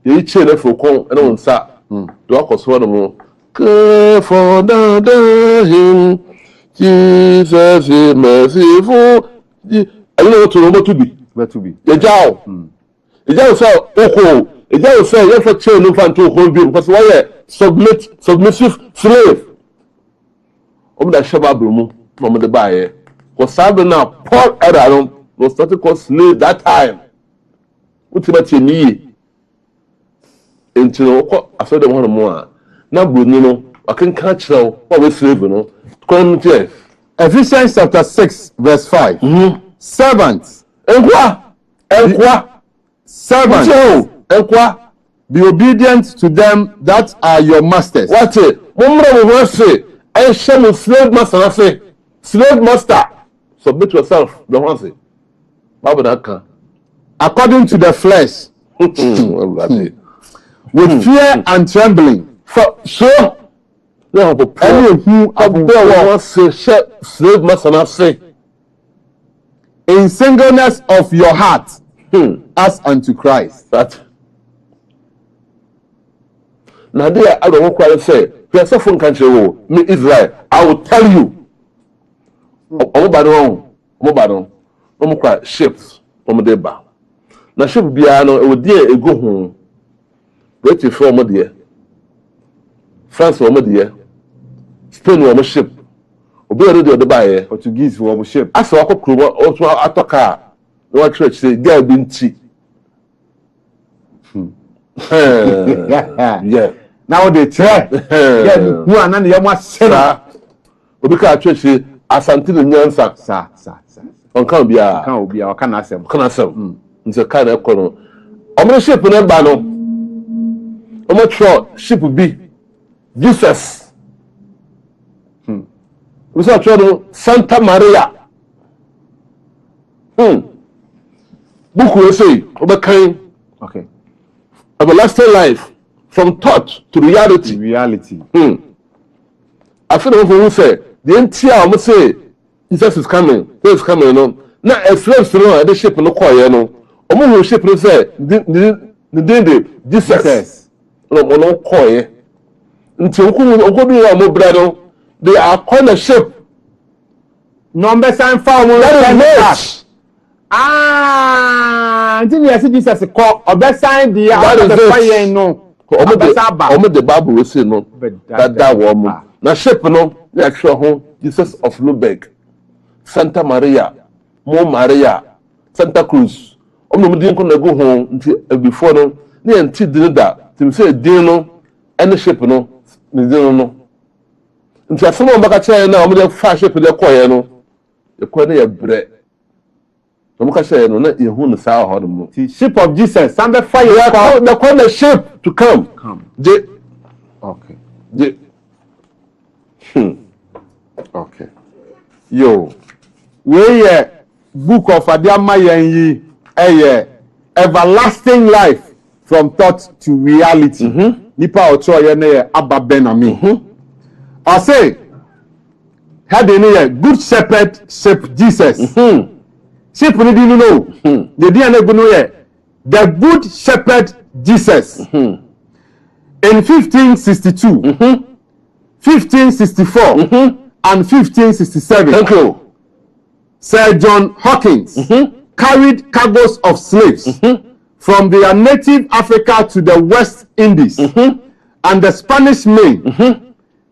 You chain for con and on sa. Do I cause one more? Care for him. Jesus is merciful. I don't know what to remember to be. Where to be? The jaw. The jaw say, oh, the jaw say, you have to chain no fan to hold you because why submissive slave. That Shabba Brumu from the buyer was serving now. Paul Aaron was started called slave that time. Ultimately, me into I said the one more. Now, Bruno, I can catch now what we slave, you know. Ephesians chapter 6, verse 5. Servants. Servants. Be obedient to them that are your masters. What it? Mumra will say, I shall slave master. I say, slave master. Submit yourself. Don't want to say. According to the flesh, with fear and trembling. So, any who are slave master, I say, in singleness of your heart, as unto Christ. That. Now, there I don't want to say, we are suffering country, me Israel. I will tell you. Ships from the bar. Now, ship biano, it would dear a go home. Wait for my dear. France for my dear. Spain for my ship. Obi already on the buyer. Portuguese for my ship. I saw a crew also at a car. No church say, girl been tea. Yeah. Now they try. Yeah, who are none of your master. Obika church say, Asantine Nyansa. Sir. On can't be a can ask them. It's a kind of colonel. I'm a ship in a banner. I'm not sure ship will be Jesus. We saw Santa Maria. Book will say, okay. Everlasting life from thought to reality. I feel like we say the entire almost say Jesus is coming. He is coming. No, now a slave to know the ship no call. No, omo ship no say the Jesus. no koye nti okobi wa mo brado they are on a ship number sign found that until you see Jesus call obesan the fire no omo the Bible will say no that woman na ship no ya hwe ho Jesus of Lubeck Santa Maria Mo Maria Santa Cruz omo din ko na go ho nti before no na enti din da tim say din no any ship no ni din no nti asem o baka che na omo de fa ship de koye no e ko na ya bre omo ka say no na ehu no sa ho no the ship of Jesus Santa fire call the ship to come okay okay yo we book of Adiama Yenyi everlasting life from thought to reality. Nipa ocho ye Abba Benami. I say had any good shepherd shepherd Jesus. Sheep we didn't know. The DNA go know the good shepherd Jesus. In 1562, 1564, and 1567. Thank you. Sir John Hawkins carried cargoes of slaves from their native Africa to the West Indies and the Spanish Main.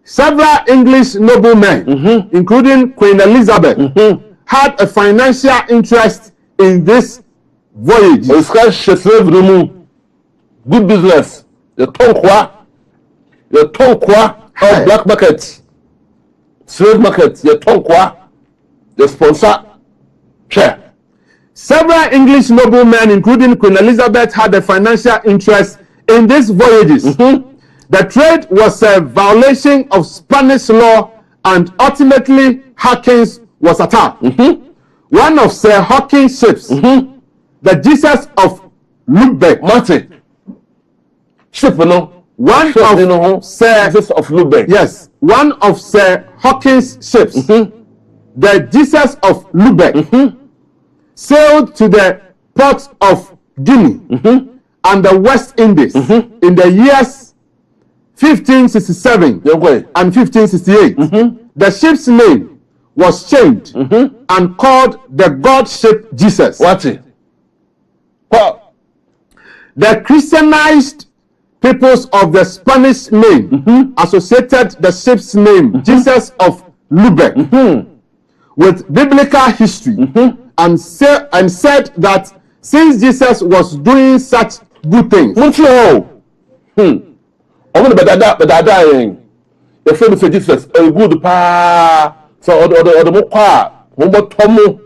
Several English noblemen, including Queen Elizabeth, had a financial interest in this voyage. Good business. The tonkwa of black market, slave market, the tonkwa. The sponsor chair. Several English noblemen, including Queen Elizabeth, had a financial interest in these voyages. The trade was a violation of Spanish law, and ultimately Hawkins was attacked. One of Sir Hawkins' ships, the Jesus of Lubeck, ship no. One of Sir Jesus of Lubeck. Yes, one of Sir Hawkins' ships. The Jesus of Lubeck sailed to the ports of Guinea and the West Indies in the years 1567 and 1568. The ship's name was changed and called the God ship Jesus. The Christianized peoples of the Spanish Main associated the ship's name Jesus of Lubeck with biblical history and said that since Jesus was doing such good things. Jesus a good pa so or mo kwa mo botomo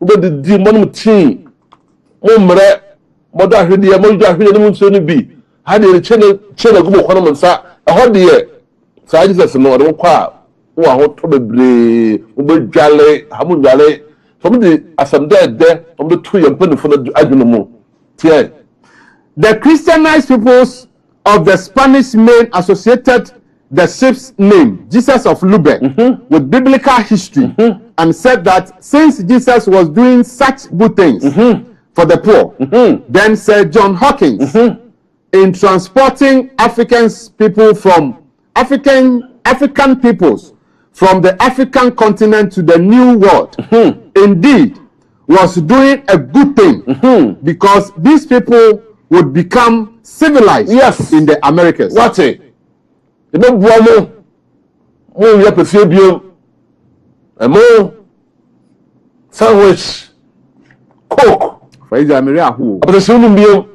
mo be di mo tin mo mre mo da hwede mo da hwede mo nso no bi ha de chene go mo kono nsa e ho de sa Jesus no mo kwa wa ho to bebre mo be dwale ha mo dwale so mo de asamda de mo be to yempanifo no adwene mo tie. The Christianized peoples of the Spanish Main associated the ship's name, Jesus of Lubeck, with biblical history and said that since Jesus was doing such good things for the poor, then Sir John Hawkins, in transporting African peoples from the African continent to the New World, indeed was doing a good thing because these people would become civilized in the Americas. What it? You know, Buamo, more Yapasibium, a more sandwich, coke, for America, who, but the swimming bill,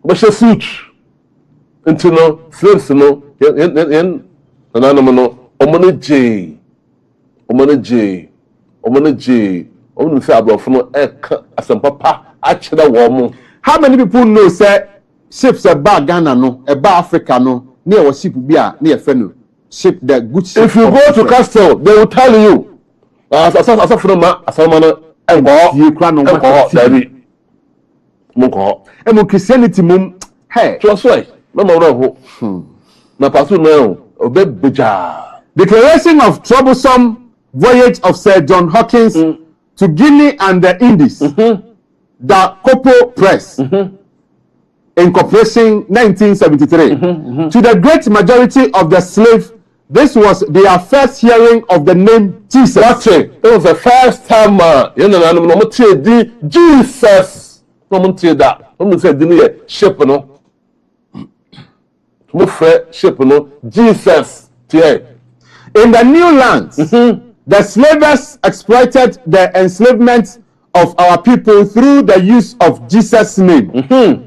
but she suit until no, slaves no, in an animal, Omana J, Omana Fabro from as a papa, actually, warm. How many people know, say, ships a bar Ghana, no, a bar Africa, no, near a ship beer, near Fenu, ship the good ship. If you go to Castle, they will tell you, as a from a Samana, and you can know what Daddy Munko, and Christianity mum, hey, just way, no more. Na pasu now, obey Bija. Declaration of troublesome voyage of Sir John Hawkins to Guinea and the Indies. The Copo Press. Incorporation 1973. To the great majority of the slaves, this was their first hearing of the name Jesus. That's it. It was the first time Jesus. No that. No say ship no. Ship no. Jesus. In the new lands, the slavers exploited the enslavement of our people through the use of Jesus' name,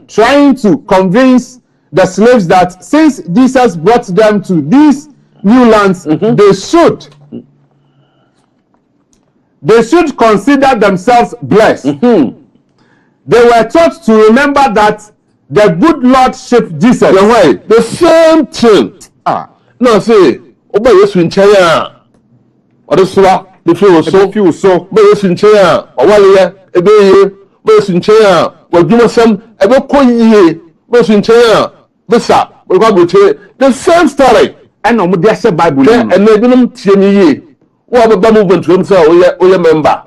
trying to convince the slaves that since Jesus brought them to these new lands, they should consider themselves blessed. They were taught to remember that the good Lord shipped Jesus. The same thing. Now say, Oba Yesu nchaya. Odeswa the feel so. Oba Yesu nchaya. Owale ebeye. Oba Yesu nchaya. Waduma sam ebe koyiye. Oba Yesu nchaya. Besa. The same story. And no dey say Bible. And ebinum tie ni ye. Wo ababa movement we say oye member.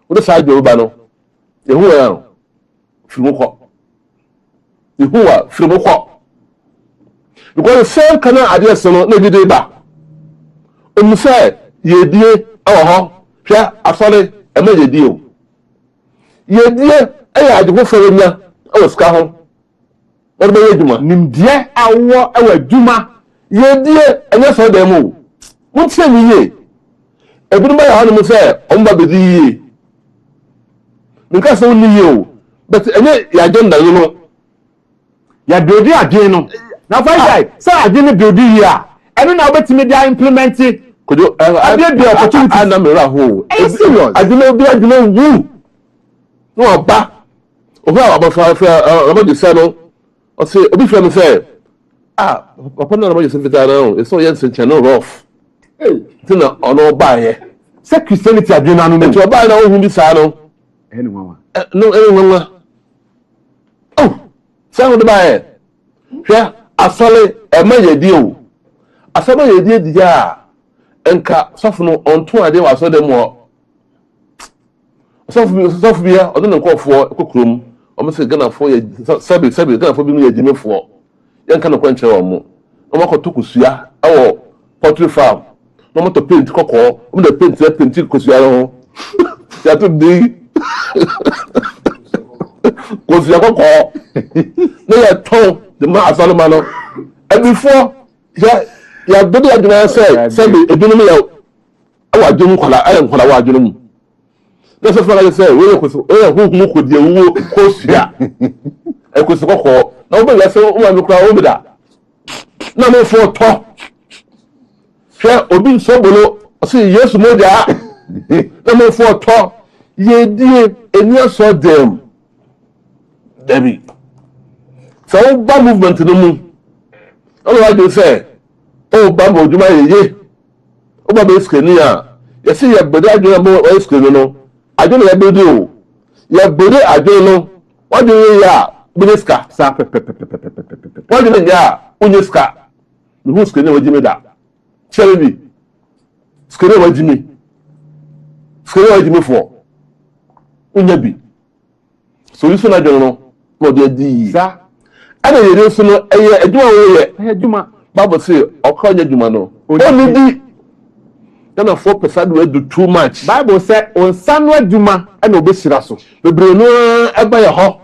Wo say Yoruba no. Ehu ya. Firimoko. Yehuwa firimoko. Because the same kind of ideas no na bi dey ba. Omu say yedie ho hwa asole ema yedie o. Yedie eya adwo ferenya o ska ho. What be yeduma? Nimdie awo ewa dwuma. Yedie enya so dem o. Mutie mi ye. Ebunu ba ya ho no say omba bedi ye. Nka so ni ye o. But enye ya agenda no. Ya build adwen no. Na find guy, say adwen build here. Eno na obetimi dia implement it. Kojo adwen the opportunity. Ana mera ho. Serious. Adwen bi adwen wu. No oba. Oba abafra Ramaji say no. O say obi fẹ́ mi say papa na Ramaji say fita na o. So yen say channel rough. Tina ono ba ye. Say Christianity adwen anu no. Ti oba na ohun bi sa no. Anyone. No anyone. Oh. Say what ba ye. Hwɛ asole ema yedie o. Asaba yedie dia enka sofo no onto ade wa so dem o. Sofo bia odon nkofo kokrom o se Ghana fo ye sabi Ghana fo bi no ye jimefo yenka no kwanche o mo no makoto kusua awo poultry farm no moto paint kokko o de paint kusua ho ya to di kusua kokko no ya ton de ma asale ma no and before ya body adwuma say ebinum ya awa adwum kola wa adwum that's what I say we who could you wo kosua e kosi kokko na wo be say wo ma mi kra wo mi da na mo fo to hwe obi so bolo say Yesu mo da na mo fo to ye die eni so dem Debbie so ba movement no mu all I do say oh ba mo djuma ye o ba be skeni a ye see ye gbede adwena mo o skeni no adwena ye be o ye gbede adwena no what do you ya bineska Sa what do you ya unyeska no skeni wa jimi da cherebi skeni wa jimi fo unyabi so you so na adwena no mo de di sa ana ye so no eye adwuma wo ye adwuma Bible say okonya dwuma no oni di na 4% we do too much. Bible say on sanu adwuma na obesira so bebre no eba ye ho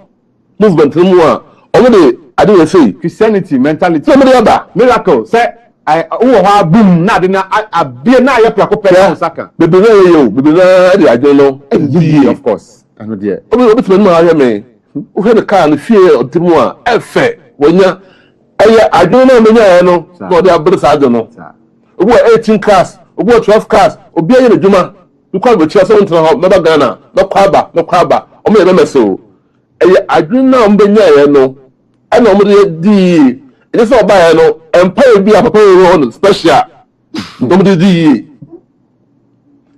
movement mu a omo de ade we say Christianity mentality so mo de aba miracle say I wo ha boom na de na abie na ye prako pere saka bebre no ye o bebre na de ajo no of course ano de obi tuma no aye me o he de car no fie otimu a efe wonya aye ajo no menya ye no no de abrisa ajo no obi 18 cars obi 12 cars obi aye dwuma because we chia so ntra ho meba Ghana na kwaba omo ye memeso aye ajo na mbenya ye no ana omo de di it is oba ye no empire bi apapa we no special omo de di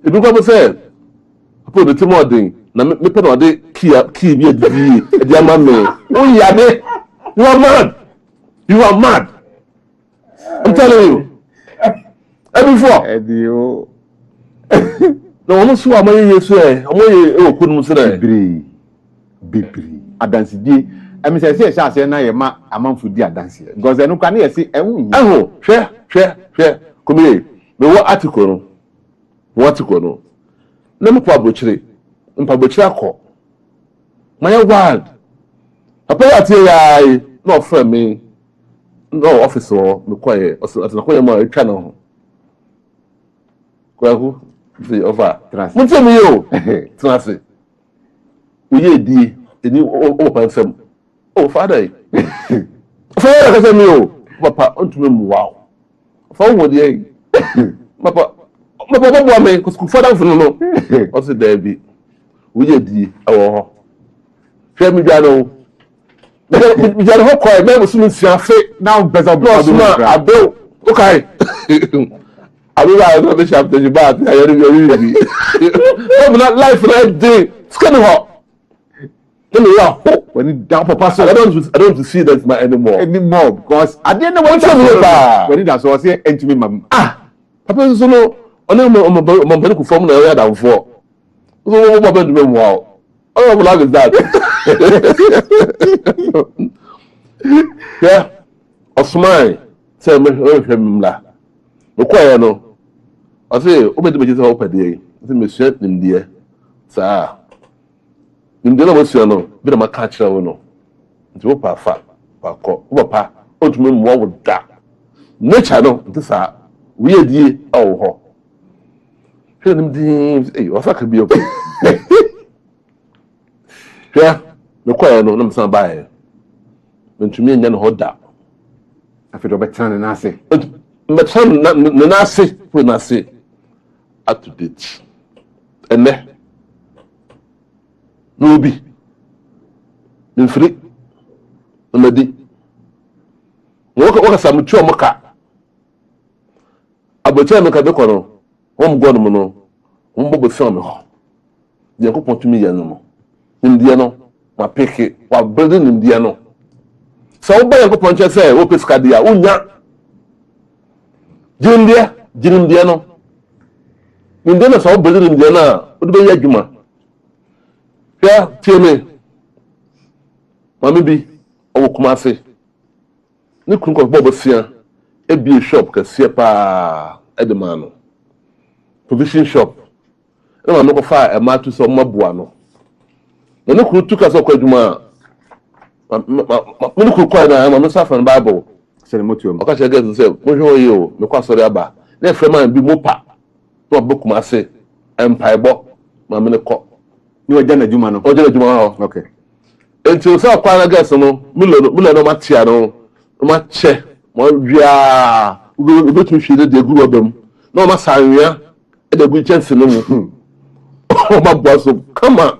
ebi ko say papa de timo odin na me pe no de key bi adi e ama me o ya de you are mad I'm telling you before edio no omo so amaye yesu omo ye okunu sere bibri adansidie me say share na ye ma amanfo di adanse because enu kwa na ye say ehun hwe komi me wo article no na me pa bochire akọ my wild papa ya tie ya no friend me no officer me kwaye na kwaye ma etwa na ho kwaku the over mutu me yo trance uye di eni o pansem oh father ka say me yo papa ontume mu wow fa wo de papa bo me ko father funu no o se there bi uye di awo ho hwe mi bia no mi jare ho ko me mo sunu siafe now better no suma abel okay abiba no be sharp the bat ayeri bi no na life na day scan ho when it down papa so I don't see that my anymore because I didn't know what when that's what say enti me mam papa so no ona mo be ku form na ya down for so mo be do me wow oh what is that yeah osmai say me hwem la mo kwaye no I say o be de be say o pade say me sua nimdie sa nimdie na mo sua no be na maka kira wo no nti wo pa fa pa ko wo pa o tumi mo wo da nature no nti sa we adie awo ho hwe nimdie o fa ka bi o yeah me kwaye no na msan baaye ntumi enya no ho da afedo betan na ase betan na ase we na ase up to date ene no bi nfiri amadi woka samutu omoka abocha me ka be kono hom gonu mo no hom bobo film ho de ko pontumi ya no ndie no ma peke wa building ndie no so wo ba ko ponche say wo pesika dia unya jirimdie no ndie no so wo building ndie na wo be ya djuma ya tieme mami bi owo kuma se ni kun ko bobo sia e bi shop ka sia pa edemano provision shop e ma no ko fa e ma tu so maboa no ni kun tu ka so kwa djuma me ko kwa na ma me safa na bible se motu o ka che get se mo hwe yi o me kwa sori aba na frema bi mopa to bokuma se empaibo ma me ne ko ni oja na juma no ho okay enti so kwa na gas no mulo no matia no ma che mo wia ugo tu hwe de guru obam na ma sanwia e de gu chance no mu o ma bo so kama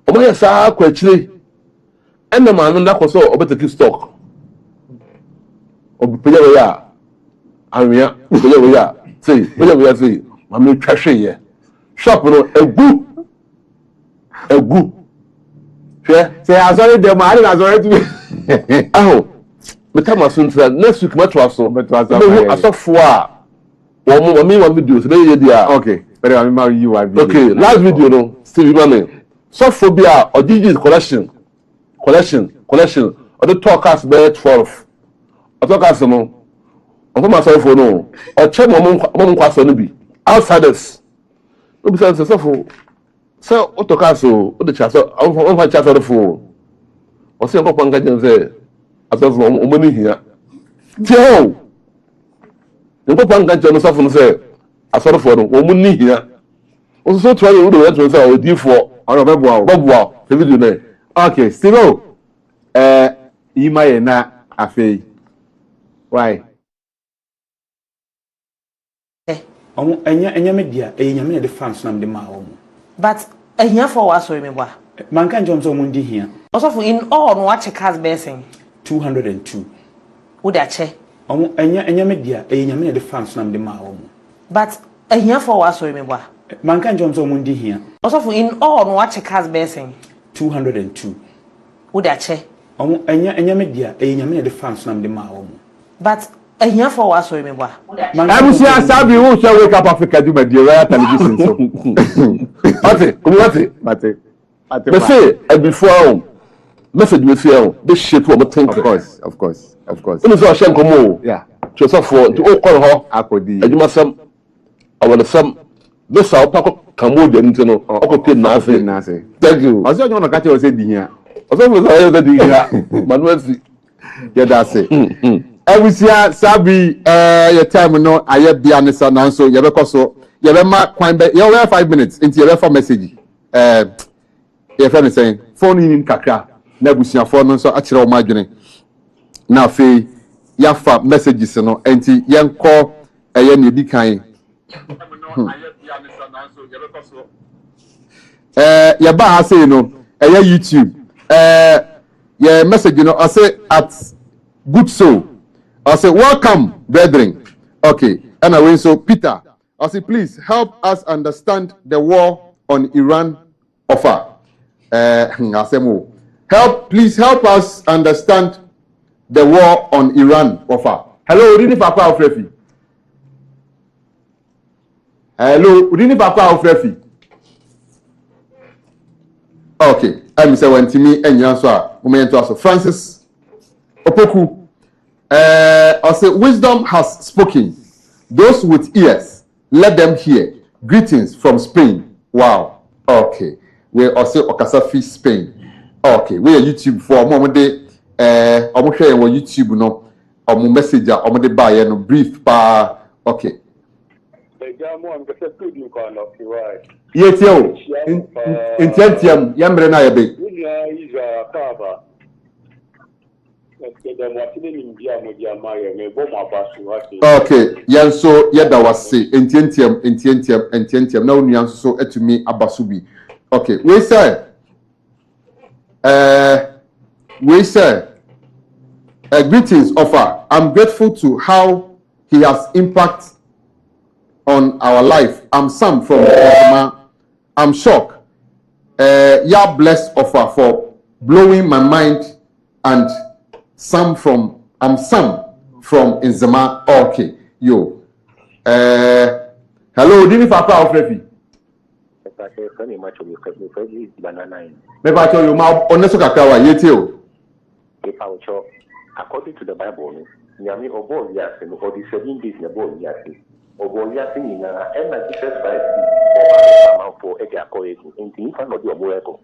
o ma yesa kwa chire ena ma no ndakoso obeteki stock obepele we ya anwia obepele we ya sei ma me twahwe ye shop no egu say azori de ma ari azori tu aho me tama so ntra next week matwa so asofo a wo me one video so be ye dia okay very I remember you are okay last video no still remember sofo bia odigi collection or the talkers be 12 o talkers no o ma sofo no o che mo kwaso no bi outsiders no be say sofo so o talkers o de chaso o fa chaso de fo o se nko panga jenze asofo o mani hia tio nko panga jenze sofo no se asofo no o mani hia o so to ayo do to say o di fo oro beboa the video na okay still yima ye na afei why omo enya media nyame de fans na me ma omo but ehia for wa sorry me bwa man kan jom so mun di hia also for in all no watch cars basing 202 wo da che omo enya media nyame de fans na me ma omo but ehia for wa sorry me bwa man kan jom so mun di hia also for in all no watch cars basing 202 wo da che omo enya media nyame de fans na me ma omo but ehia for wa sorry me bwa MC Asabi who shall wake up Africa do media royal television so ate come ate mate be say before message we feel this shape what think. Of course. When is our shen come? Yeah. Just for to all call her. Akodi. Ejuma sam. Our some. This our pako kamo dem to no. Oko pin na say. Thank you. Oso you want to catch you say di here. Oso we say that di here. Manuel si. Yeah, that's it. Ewusia sabi your time no aye bia ne sa nanso ye be koso ye be ma kwan be ye we 5 minutes into ye be for message ye friend saying phone in kakra na busia phone no so a kire o ma adwene na fe ya fa messages no enti ye nko eye ne di kan ye ba ha say no eye YouTube your message you know I say at good soul I say welcome brethren. Okay, and I went so Peter I say please help us understand the war on Iran offer. I say more please help us understand the war on Iran offer. Hello Udini Papa Ofrefi. Hello Udini Papa Ofrefi. Okay, I'm say when Timmy and Yanswa moment to Francis Opoku. I say wisdom has spoken. Those with ears, let them hear. Greetings from Spain. Wow. Okay. We also Okasafi Spain. Okay. We are YouTube for moment day. I'm share on YouTube no. I'm messenger. I'm de buy no brief pa. Okay. Yes, yo. Intentiam. Yambre na yabe. Okay, yan so yada wase entientiam na onu yan so etumi abasubi. Okay, we say greetings offer. I'm grateful to how he has impact on our life. I'm Sam from Okuma. I'm shocked. Yeah, blessed offer for blowing my mind and I'm Sam from Inzama. Okay, yo. Hello, Dini Papa Ofrefi. Me pa cho yo ma oneso kakawa yetio. According to the Bible, Nyami obo yase no for the 7 days na bo yase. Obo yase ni na and Jesus Christ o for e ga ko egu. Enti ifa no di obo eko.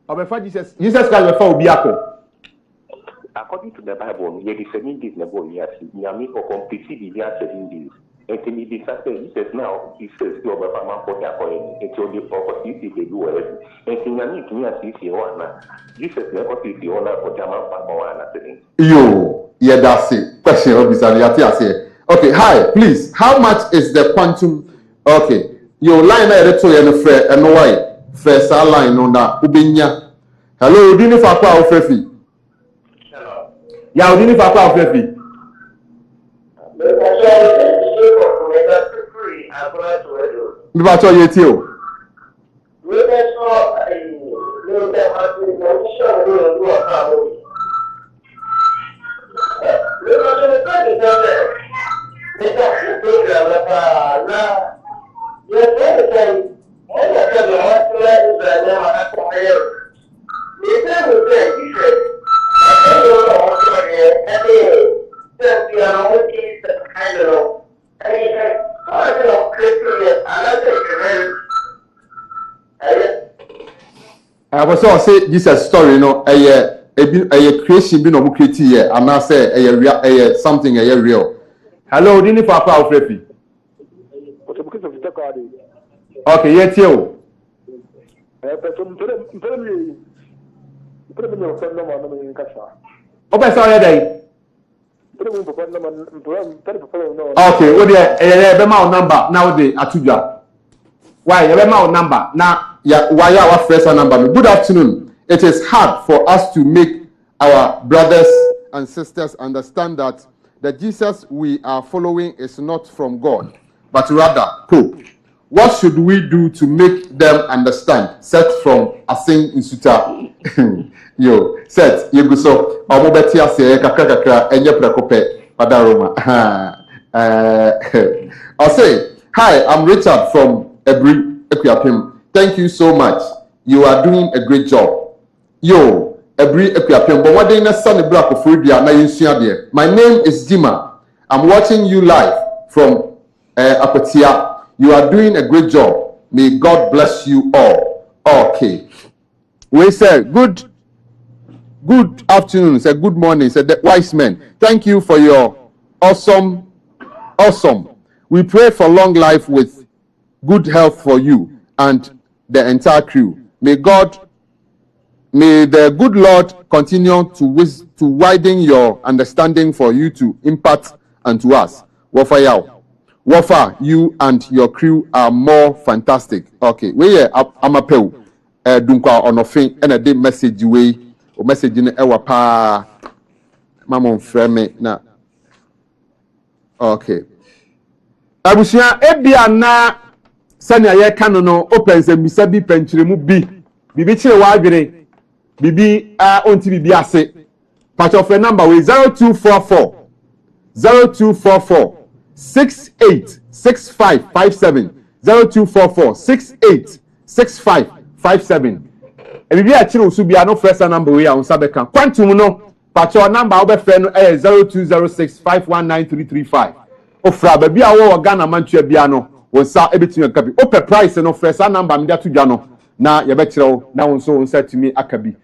Obefa Jesus Christ befa obi akọ. According to the Bible, you have 7 days never years. Nyami for completed the 7 days. And to me, this says now, he says, you have a man for that point until the opportunity they do it. And to Nyami, to me, see one. Jesus never sees the honor for Jaman Papa. Yo, yeah, that's it. Question of this, okay, hi, please. How much is the quantum? Okay, your line I read to you fair and why? First line on that. Ubinya. Hello, Dini Papa Ofrefi. Ya Udini Papa Ofrefi. Mi ba cho yeti o. I was say Jesus story no a creation be no mo create here and I say a something real. Hello, Dini Papa Ofrefi. Okay, yet you. Open sorry day. Okay, what the number now the atuja. Why your number now? Yeah, why our first number? Good afternoon. It is hard for us to make our brothers and sisters understand that the Jesus we are following is not from God, but rather Pope. What should we do to make them understand? Set from Asin Insuta. Yo, set you go so. Omobeti ase kakra enye prekope padaroma. I'll say hi. I'm Richard from Ebri Equiapim. Thank you so much. You are doing a great job. Yo, every epiapem, but what they necessarily black of Fribia, na yensua there. My name is Jima. I'm watching you live from Apatia. You are doing a great job. May God bless you all. Okay. We say good afternoon, say good morning, say the wise men. Thank you for your awesome. We pray for long life with good health for you and the entire crew. May the good Lord continue to widen your understanding for you to impart unto us. Wafa, you and your crew are more fantastic. Okay, we I'm a pew. Dunkwa onofin and a day message way or message in ewa pa mamon frame na. Okay. Abusia ebia na sani aye kanu no open se misabi penchiremu bibi chire wa adwene bibi onti bibi ase patch of a number we 0244 686557 0244 686557 bibi a chire usu bia no first number we a unsa beka quantum no patch of number obe fe no 0206519335 ofra baby a wo Ghana mantua bia no wonsa ebetumi akabi ope price no first number me da to dwa no na ye be kirew na wonso wonsa tumi akabi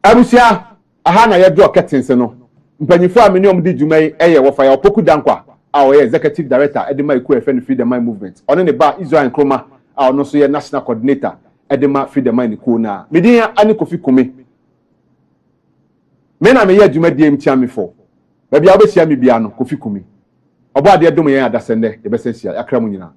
abusia aha na ye do ketense no mpanyifo a meniom di dwumai eye wo fa ya opoku dankwa a wo ye executive director edema iku efe freedom mind movement ono ne ba Israel Nkrumah a ono so ye national coordinator edema freedom mind ku na medin ani Kofi Kumi me na me ye dwuma die mtia me fo baby a obehia me bia no Kofi Kumi obo ade dom yen adasende ye besensia akra mu nyina